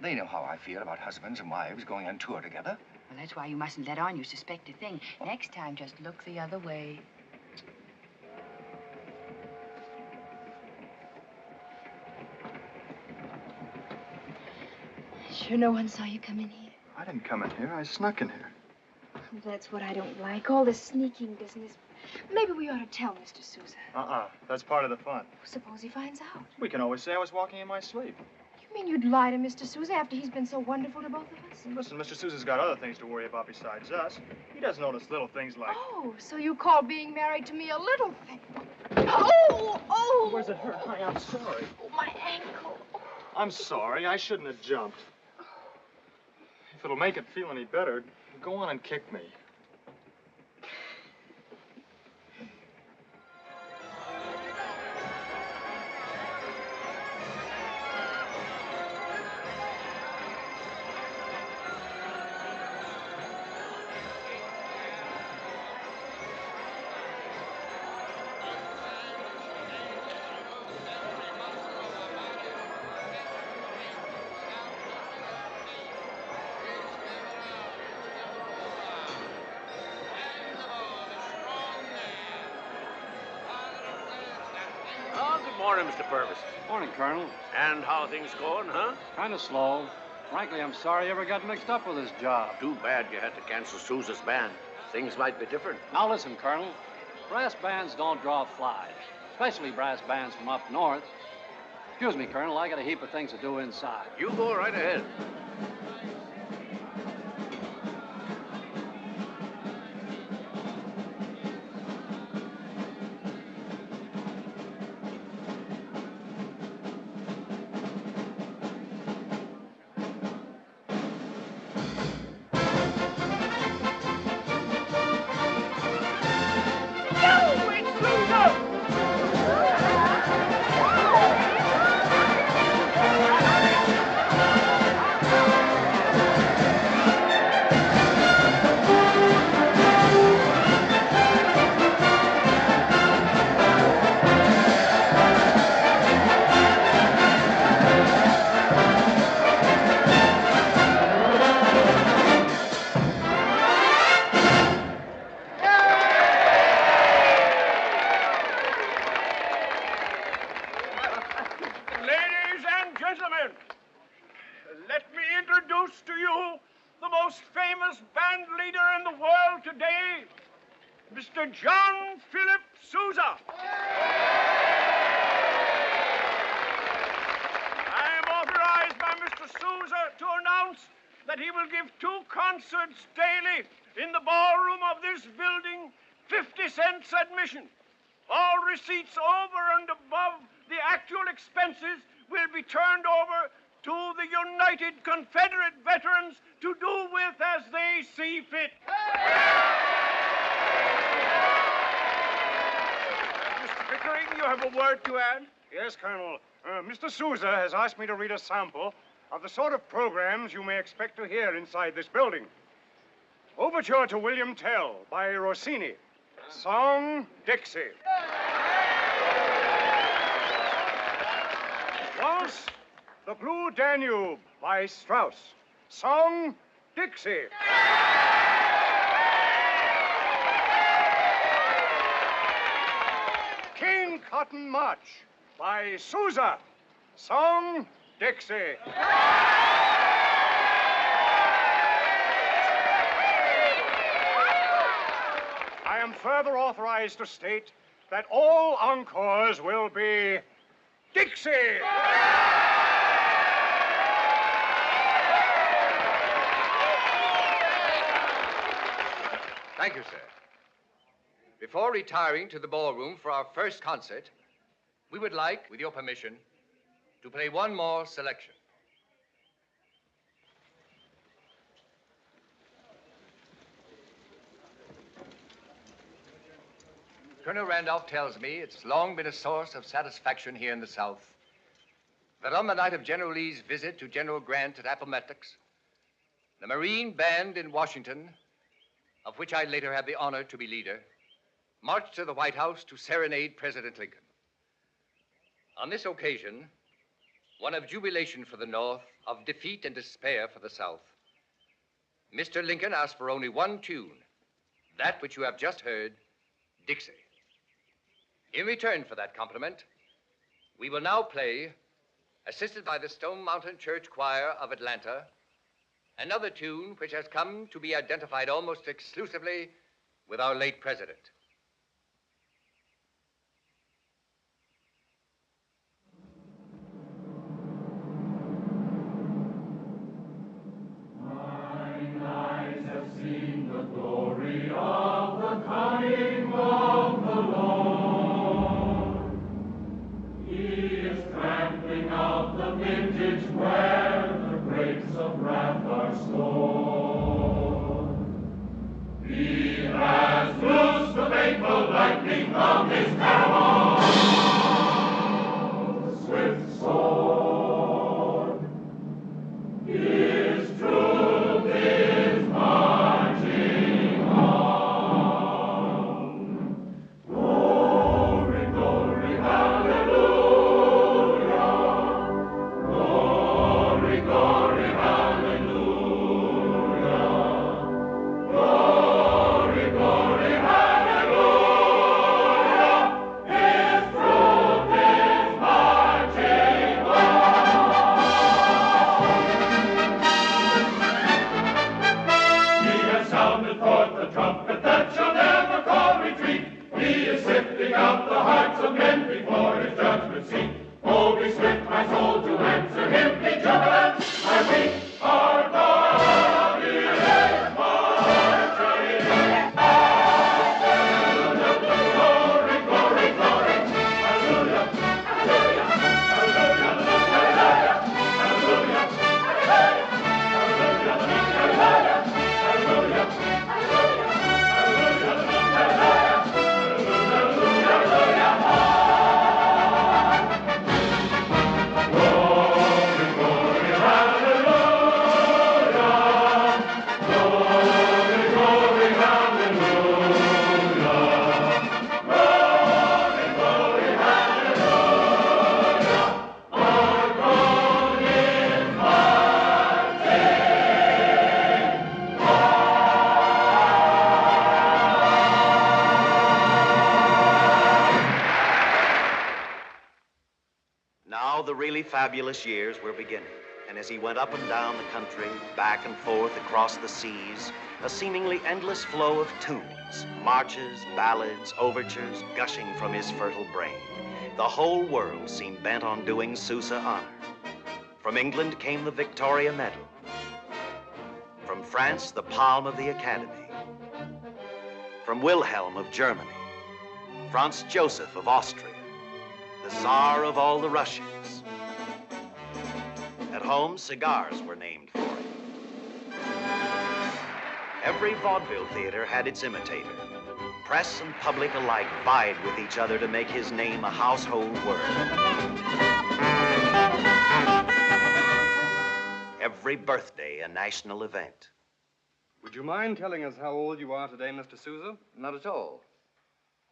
They know how I feel about husbands and wives going on tour together. Well, that's why you mustn't let on you suspect a thing. Next time, just look the other way. Sure no one saw you come in here? I didn't come in here. I snuck in here. That's what I don't like, all this sneaking business. Maybe we ought to tell Mr. Sousa. That's part of the fun. Suppose he finds out. We can always say I was walking in my sleep. You mean you'd lie to Mr. Sousa after he's been so wonderful to both of us? Listen, Mr. Sousa's got other things to worry about besides us. He doesn't notice little things like... Oh, so you call being married to me a little thing? Oh! Where's it hurt? Honey, I'm sorry. Oh, my ankle. I'm sorry. I shouldn't have jumped. If it'll make it feel any better, go on and kick me. Morning, Mr. Purvis. Morning, Colonel. And how things going, huh? Kind of slow. Frankly, I'm sorry you ever got mixed up with this job. Too bad you had to cancel Sousa's band. Things might be different. Now listen, Colonel. Brass bands don't draw flies, especially brass bands from up north. Excuse me, Colonel, I got a heap of things to do inside. You go right ahead. Major John Philip Sousa. I am authorized by Mr. Sousa to announce that he will give 2 concerts daily in the ballroom of this building, 50 cents admission. All receipts over and above the actual expenses will be turned over to the United Confederate Veterans to do with as they see fit. Mr. Pickering, you have a word to add? Yes, Colonel. Mr. Sousa has asked me to read a sample of the sort of programs you may expect to hear inside this building. Overture to William Tell by Rossini. Song, Dixie. Waltz, The Blue Danube by Strauss. Song, Dixie. Cane Cotton March by Sousa. Song, Dixie. I am further authorized to state that all encores will be Dixie. Thank you, sir. Before retiring to the ballroom for our first concert, we would like, with your permission, to play one more selection. Colonel Randolph tells me it's long been a source of satisfaction here in the South that on the night of General Lee's visit to General Grant at Appomattox, the Marine Band in Washington, of which I later had the honor to be leader, marched to the White House to serenade President Lincoln. On this occasion, one of jubilation for the North, of defeat and despair for the South, Mr. Lincoln asked for only one tune, that which you have just heard, Dixie. In return for that compliment, we will now play, assisted by the Stone Mountain Church Choir of Atlanta, another tune which has come to be identified almost exclusively with our late president. Mine eyes have seen the glory of the coming of the Lord. He is trampling out the vintage where the grapes of wrath are stored. He has loosed the fateful lightning of his terrible swift sword. His truth is marching on. Glory, glory, hallelujah. Glory, glory, hallelujah. Glory, glory, hallelujah. my soul to answer him, be jubilant, my wings are gone, he is marching. Glory, glory, glory, hallelujah, hallelujah, hallelujah, hallelujah, hallelujah, hallelujah, hallelujah, Now the really fabulous years were beginning, and as he went up and down the country, back and forth across the seas, a seemingly endless flow of tunes, marches, ballads, overtures, gushing from his fertile brain. The whole world seemed bent on doing Sousa honor. From England came the Victoria Medal. From France, the Palm of the Academy. From Wilhelm of Germany. Franz Joseph of Austria. The Tsar of all the Russians. At home, cigars were named for him. Every vaudeville theater had its imitator. Press and public alike vied with each other to make his name a household word. Every birthday a national event. Would you mind telling us how old you are today, Mr. Sousa? Not at all.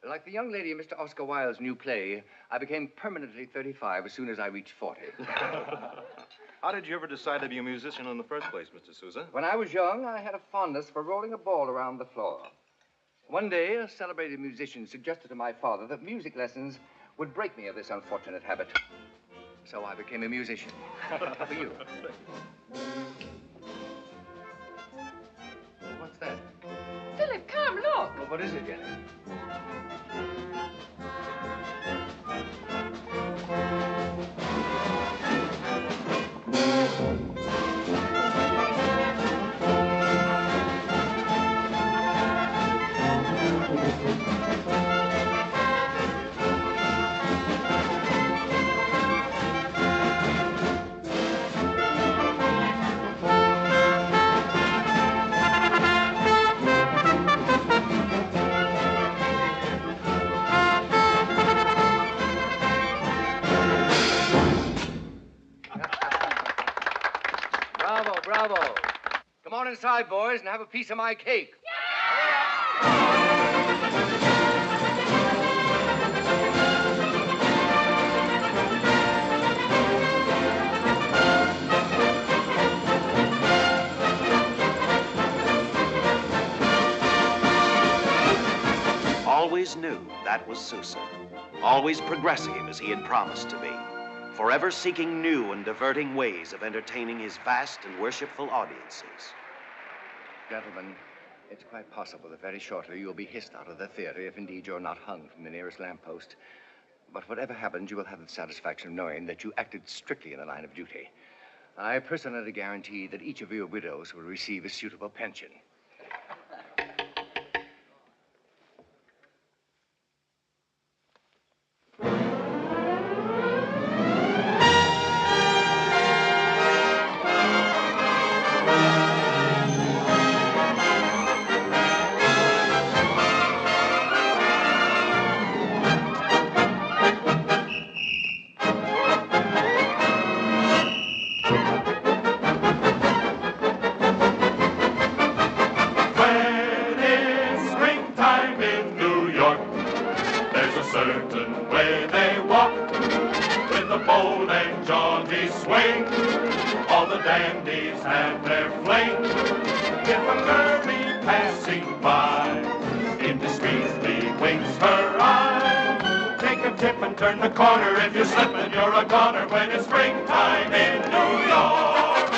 Like the young lady in Mr. Oscar Wilde's new play, I became permanently 35 as soon as I reached 40. How did you ever decide to be a musician in the first place, Mr. Sousa? When I was young, I had a fondness for rolling a ball around the floor. One day, a celebrated musician suggested to my father that music lessons would break me of this unfortunate habit. So I became a musician. For you. What's that? Philip, come, look. Well, what is it, Jennie? Bravo. Come on inside, boys, and have a piece of my cake. Always knew that was Sousa. Always progressive as he had promised to be. Forever seeking new and diverting ways of entertaining his vast and worshipful audiences. Gentlemen, it's quite possible that very shortly you'll be hissed out of the theater if indeed you're not hung from the nearest lamppost. But whatever happens, you will have the satisfaction of knowing that you acted strictly in the line of duty. I personally guarantee that each of your widows will receive a suitable pension. Turn the corner if you're slipping, you're a goner when it's springtime in New York.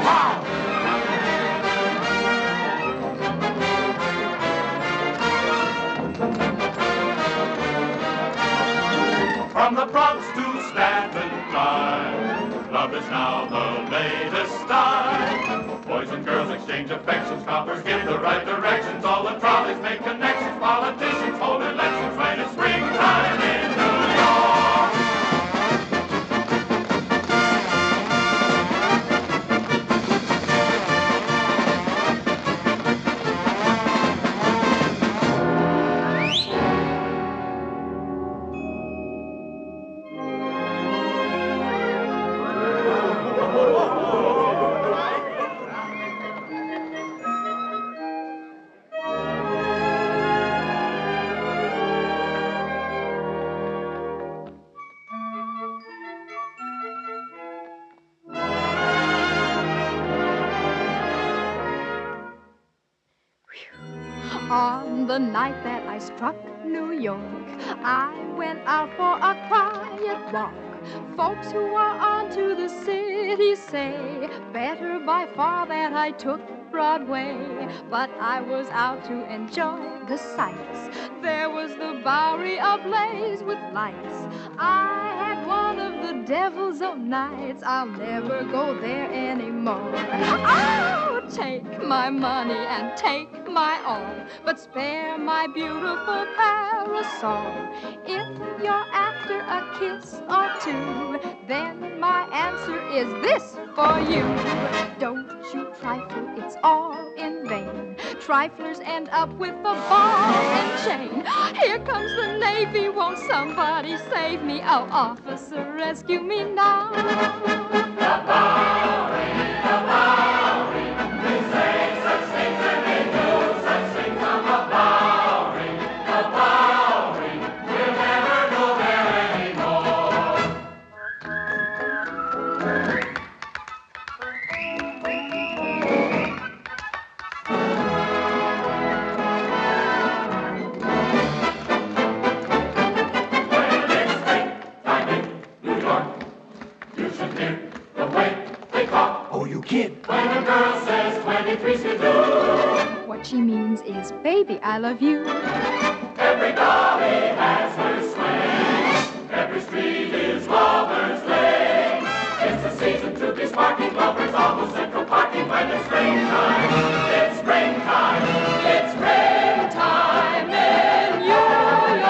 Wow! from the Bronx to Staten Island. Love is now the latest style. Boys and girls exchange affections, coppers give the right directions. All the trolleys make connections, politicians hold elections when it's springtime in New York. On the night that I struck New York, I went out for a quiet walk. Folks who are on to the city say better by far that I took Broadway. But I was out to enjoy the sights. There was the Bowery ablaze with lights. I had one of the devil's own nights. I'll never go there anymore. Oh, take my money and take my all, but spare my beautiful parasol. If you're after a kiss or two, then my answer is this for you. Don't you trifle, it's all in vain. Triflers end up with a ball and chain. Here comes the Navy, won't somebody save me? Oh, officer, rescue me now. The Bowery, the Bowery. They say such things and they do such things on the Bowery, the Bowery. We'll never go there anymore. When it's springtime in New York, you should hear the way they talk. Oh, you kid. When a girl says 23 skidoo, What she means is, baby, I love you. every dolly has her swing. Every street is Lover's Lane. It's the season to be sparking lovers on the Central Parking. When it's springtime, it's springtime, it's springtime in New York.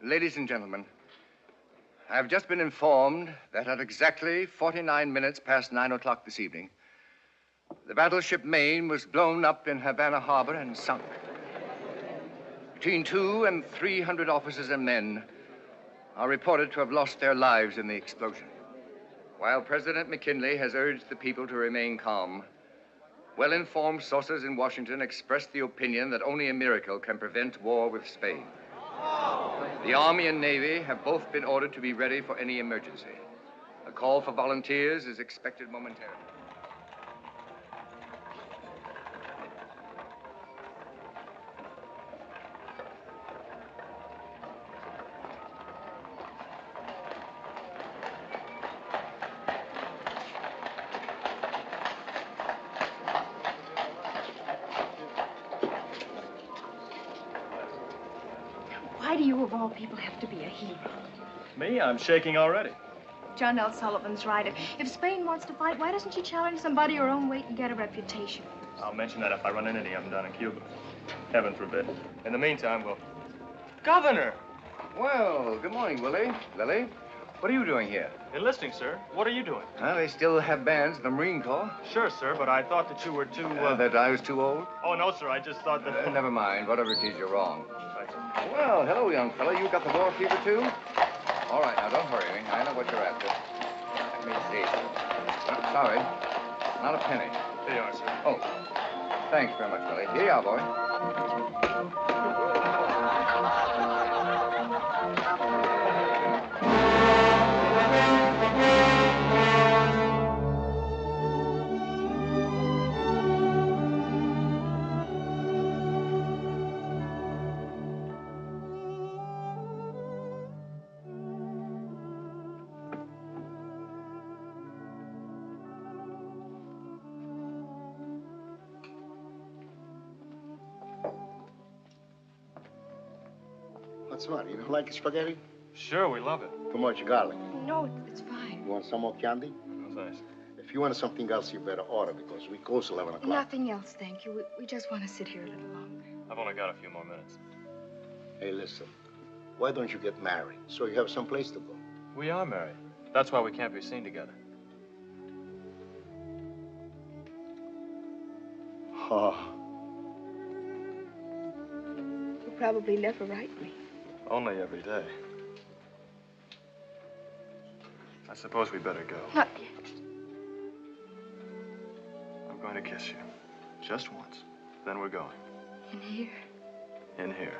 Ladies and gentlemen, I have just been informed that at exactly 49 minutes past 9 o'clock this evening, the battleship Maine was blown up in Havana Harbor and sunk. Between 200 and 300 officers and men are reported to have lost their lives in the explosion. While President McKinley has urged the people to remain calm, well-informed sources in Washington expressed the opinion that only a miracle can prevent war with Spain. The Army and Navy have both been ordered to be ready for any emergency. A call for volunteers is expected momentarily. Why do you, of all people, have to be a hero? Me? I'm shaking already. John L. Sullivan's right. If Spain wants to fight, why doesn't she challenge somebody her own weight and get a reputation? I'll mention that if I run into any of them down in Cuba. Heaven forbid. In the meantime, we'll... Governor! Well, good morning, Willie. Lily, what are you doing here? Enlisting, sir. What are you doing? Well, they still have bands in the Marine Corps. Sure, sir, but I thought that you were too, That I was too old? Oh, no, sir, I just thought that... Never mind. Whatever it is, you're wrong. Right. Well, hello, young fella. You got the war fever, too? All right, now, don't hurry me. I know what you're after. Let me see. Sorry. Not a penny. Here you are, sir. Oh, thanks very much, Willie. Here you are, boy. What's the matter? You don't like spaghetti? Sure, we love it. Too much garlic. No, it's fine. You want some more candy? No, thanks. If you want something else, you better order because we close 11 o'clock. Nothing else, thank you. We just want to sit here a little longer. I've only got a few more minutes. Hey, listen. Why don't you get married so you have some place to go? We are married. That's why we can't be seen together. Oh. You'll probably never write me. Only every day. I suppose we better go. Not yet. I'm going to kiss you. Just once. Then we're going. In here? In here.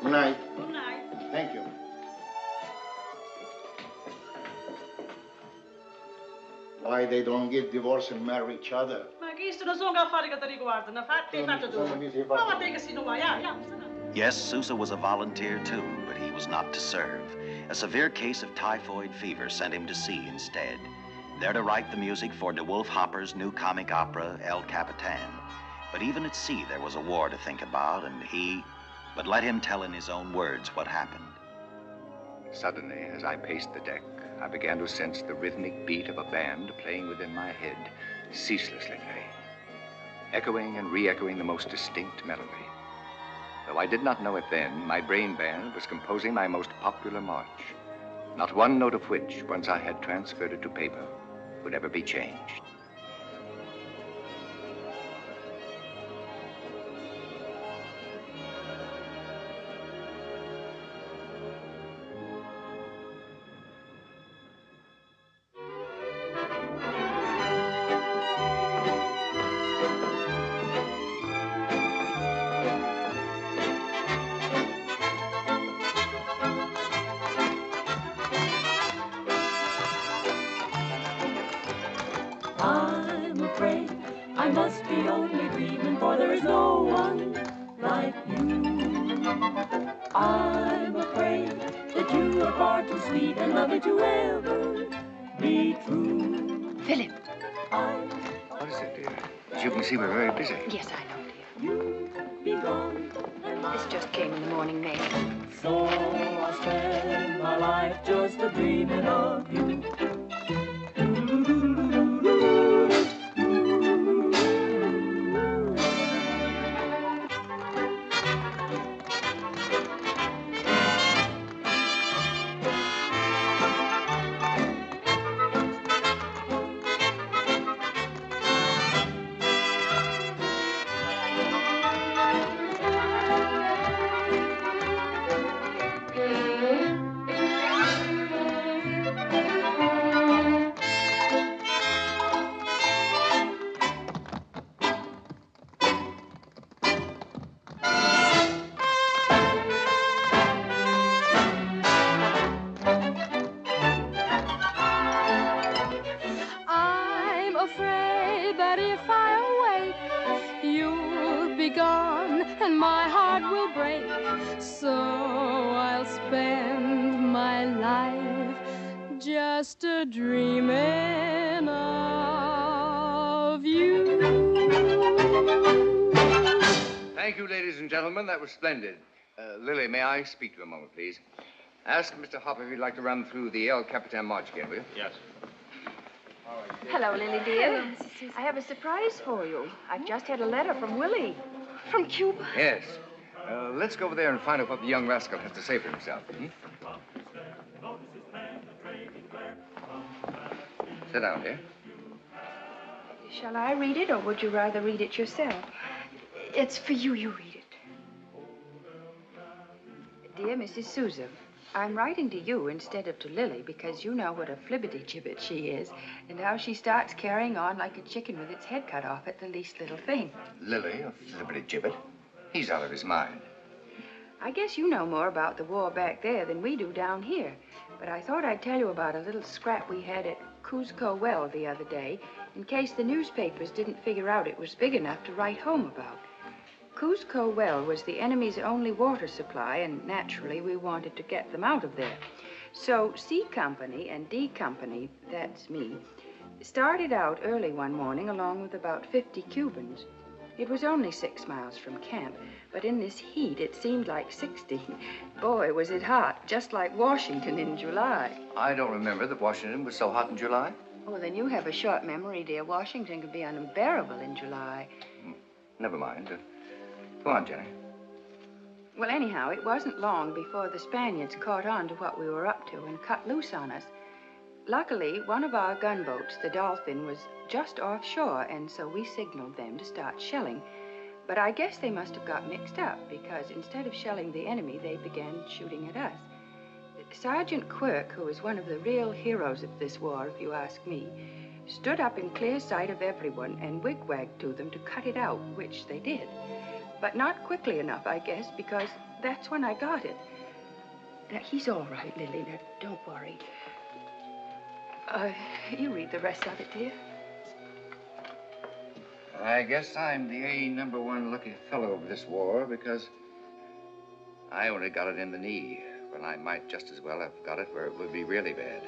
Good night. Good night. Thank you. Why they don't get divorced and marry each other? Ma che sto non sono affari che ti riguardano, fatti fatto tu. Prova a te che si non vai, Yes, Sousa was a volunteer too, but he was not to serve. A severe case of typhoid fever sent him to sea instead, there to write the music for De Wolf Hopper's new comic opera, El Capitan. But even at sea, there was a war to think about, and but let him tell in his own words what happened. Suddenly, as I paced the deck, I began to sense the rhythmic beat of a band playing within my head, ceaselessly playing, echoing and re-echoing the most distinct melody. Though I did not know it then, my brain band was composing my most popular march, not one note of which, once I had transferred it to paper, would ever be changed. I'm afraid I must be only dreaming, for there is no one like you. I'm afraid that you are far too sweet and lovely to ever be true. Philip. What is it, dear? As you can see, we're very busy. Yes, I know, dear. Be gone. This just came in the morning mail. So I spend my life just a-dreaming of you. Just a dreaming of you. Thank you, ladies and gentlemen. That was splendid. Lily, may I speak to you a moment, please? Ask Mr. Hopper if he'd like to run through the El Capitan March again, will you? Yes. Hello, Lily, dear. I have a surprise for you. I've just had a letter from Willie. From Cuba? Yes. Let's go over there and find out what the young rascal has to say for himself. Sit down, dear. Shall I read it, or would you rather read it yourself? It's for you. You read it. Dear Mrs. Sousa, I'm writing to you instead of to Lily because you know what a flibbity-gibbet she is and how she starts carrying on like a chicken with its head cut off at the least little thing. Lily, a flibbity-gibbet? He's out of his mind. I guess you know more about the war back there than we do down here, but I thought I'd tell you about a little scrap we had at Cuzco Well the other day in case the newspapers didn't figure out it was big enough to write home about. Cuzco Well was the enemy's only water supply, and naturally we wanted to get them out of there. So C Company and D Company, that's me, started out early one morning along with about 50 Cubans. It was only 6 miles from camp, but in this heat it seemed like 60. Boy, was it hot, just like Washington in July. I don't remember that Washington was so hot in July. Oh, then you have a short memory, dear. Washington can be unbearable in July. Never mind. Go on, Jenny. Well, anyhow, it wasn't long before the Spaniards caught on to what we were up to and cut loose on us. Luckily, one of our gunboats, the Dolphin, was just offshore, and so we signaled them to start shelling. But I guess they must have got mixed up, because instead of shelling the enemy, they began shooting at us. Sergeant Quirk, who is one of the real heroes of this war, if you ask me, stood up in clear sight of everyone and wigwagged to them to cut it out, which they did. But not quickly enough, I guess, because that's when I got it. Now, he's all right, Lily. Now, don't worry. You read the rest of it, dear. I guess I'm the #1 lucky fellow of this war because I only got it in the knee when I might just as well have got it where it would be really bad.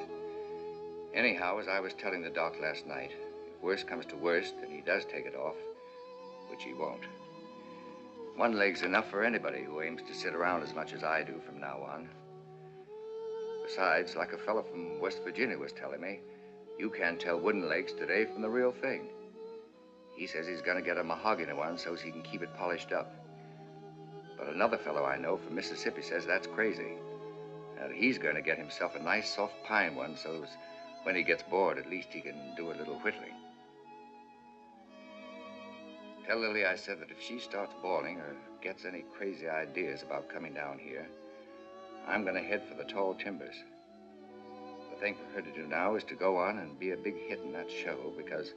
Anyhow, as I was telling the doc last night, if worst comes to worst and he does take it off, which he won't, one leg's enough for anybody who aims to sit around as much as I do from now on. Besides, like a fellow from West Virginia was telling me, you can't tell wooden legs today from the real thing. He says he's going to get a mahogany one so he can keep it polished up. But another fellow I know from Mississippi says that's crazy. And he's going to get himself a nice soft pine one so when he gets bored, at least he can do a little whittling. Tell Lily I said that if she starts bawling or gets any crazy ideas about coming down here, I'm going to head for the tall timbers. The thing for her to do now is to go on and be a big hit in that show, because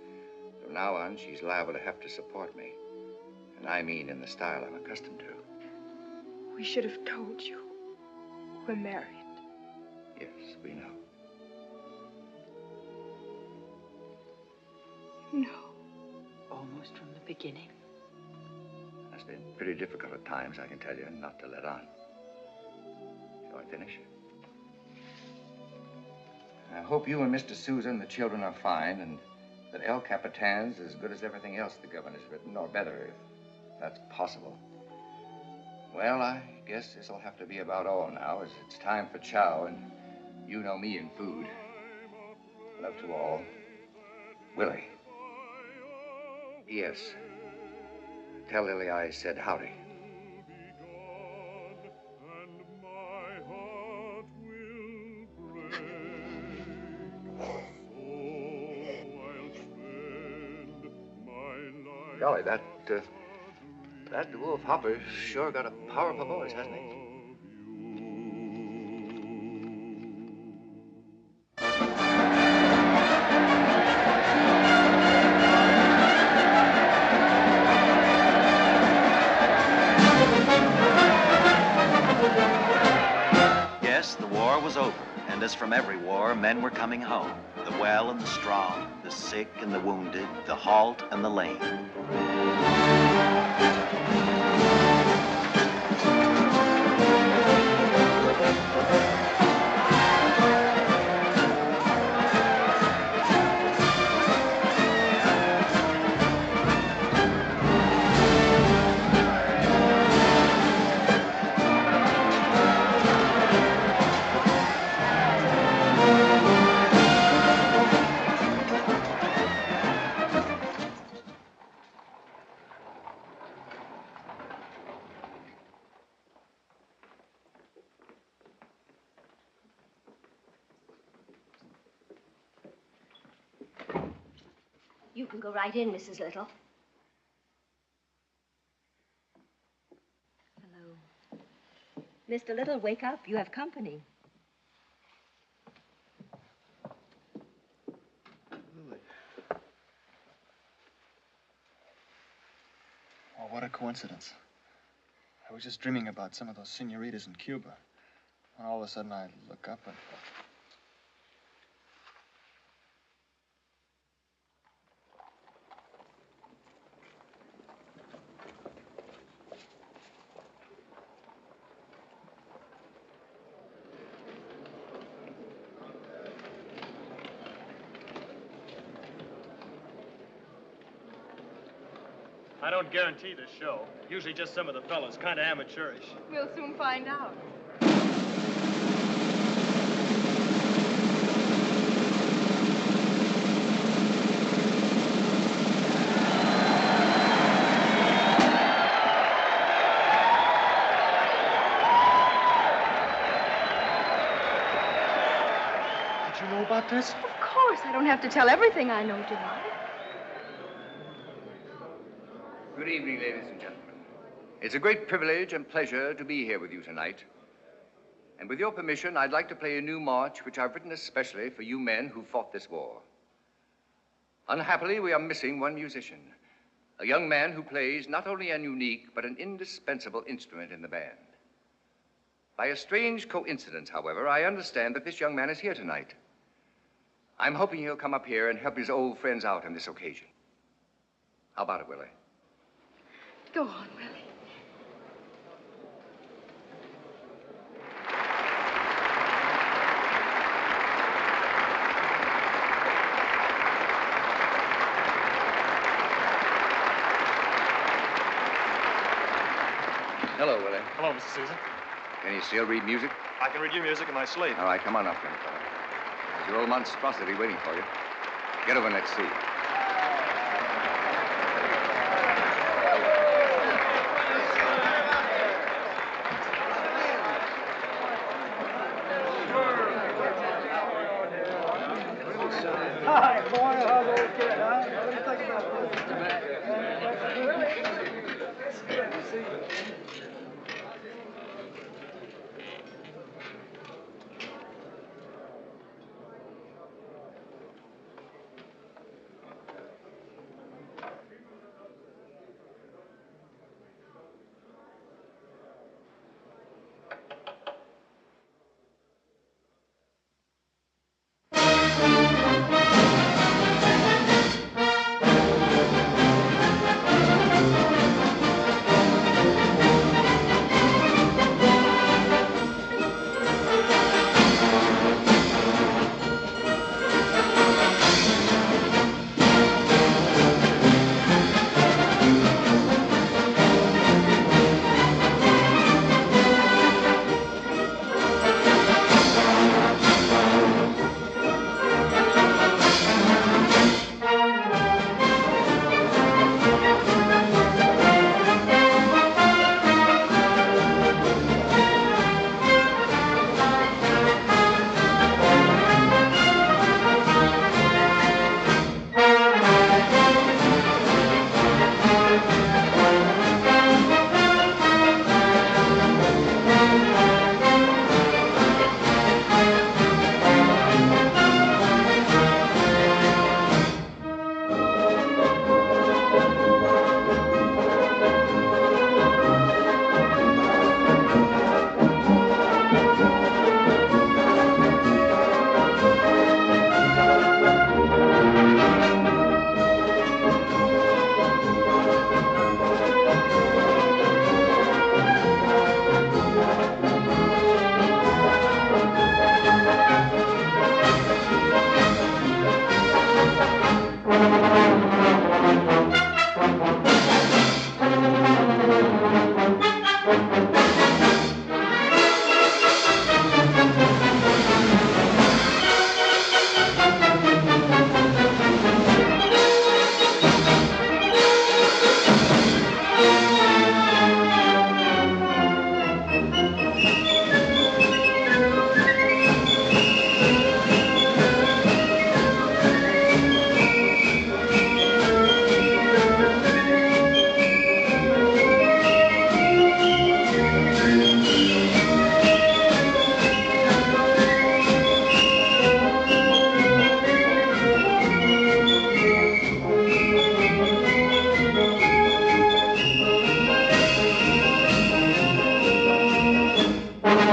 from now on, she's liable to have to support me. And I mean in the style I'm accustomed to. We should have told you. We're married. Yes, we know. No. Almost from the beginning. It's been pretty difficult at times, I can tell you, not to let on. Shall I finish? I hope you and Mr. Sousa and the children are fine, and that El Capitan's as good as everything else the governor's written, or better, if that's possible. Well, I guess this'll have to be about all now, as it's time for chow, and you know me and food. Love to all. Willie. P.S. Tell Lily I said howdy. Golly, that Wolf Hopper's sure got a powerful voice, hasn't he? Yes, the war was over, and as from every war, men were coming home. The well and the strong, the sick and the wounded, the halt and the lame. can go right in, Mrs. Little. Hello. Mr. Little, wake up. You have company. Lily. Oh, what a coincidence. I was just dreaming about some of those senoritas in Cuba. And all of a sudden I look up and... I don't guarantee the show. Usually just some of the fellas, kind of amateurish. We'll soon find out. Did you know about this? Of course, I don't have to tell everything I know, do I? Good evening, ladies and gentlemen. It's a great privilege and pleasure to be here with you tonight. And with your permission, I'd like to play a new march which I've written especially for you men who fought this war. Unhappily, we are missing one musician, a young man who plays not only an unique but an indispensable instrument in the band. By a strange coincidence, however, I understand that this young man is here tonight. I'm hoping he'll come up here and help his old friends out on this occasion. How about it, Willie? Go on, Willie. Hello, Willie. Hello, Mrs. Sousa. Can you still read music? I can read your music in my sleep. All right, come on up, young fella. There's your old monstrosity waiting for you. Get over and let's see. Hi, boy, how's old kid, huh? What do you think about this? Good to see you.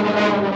Thank you.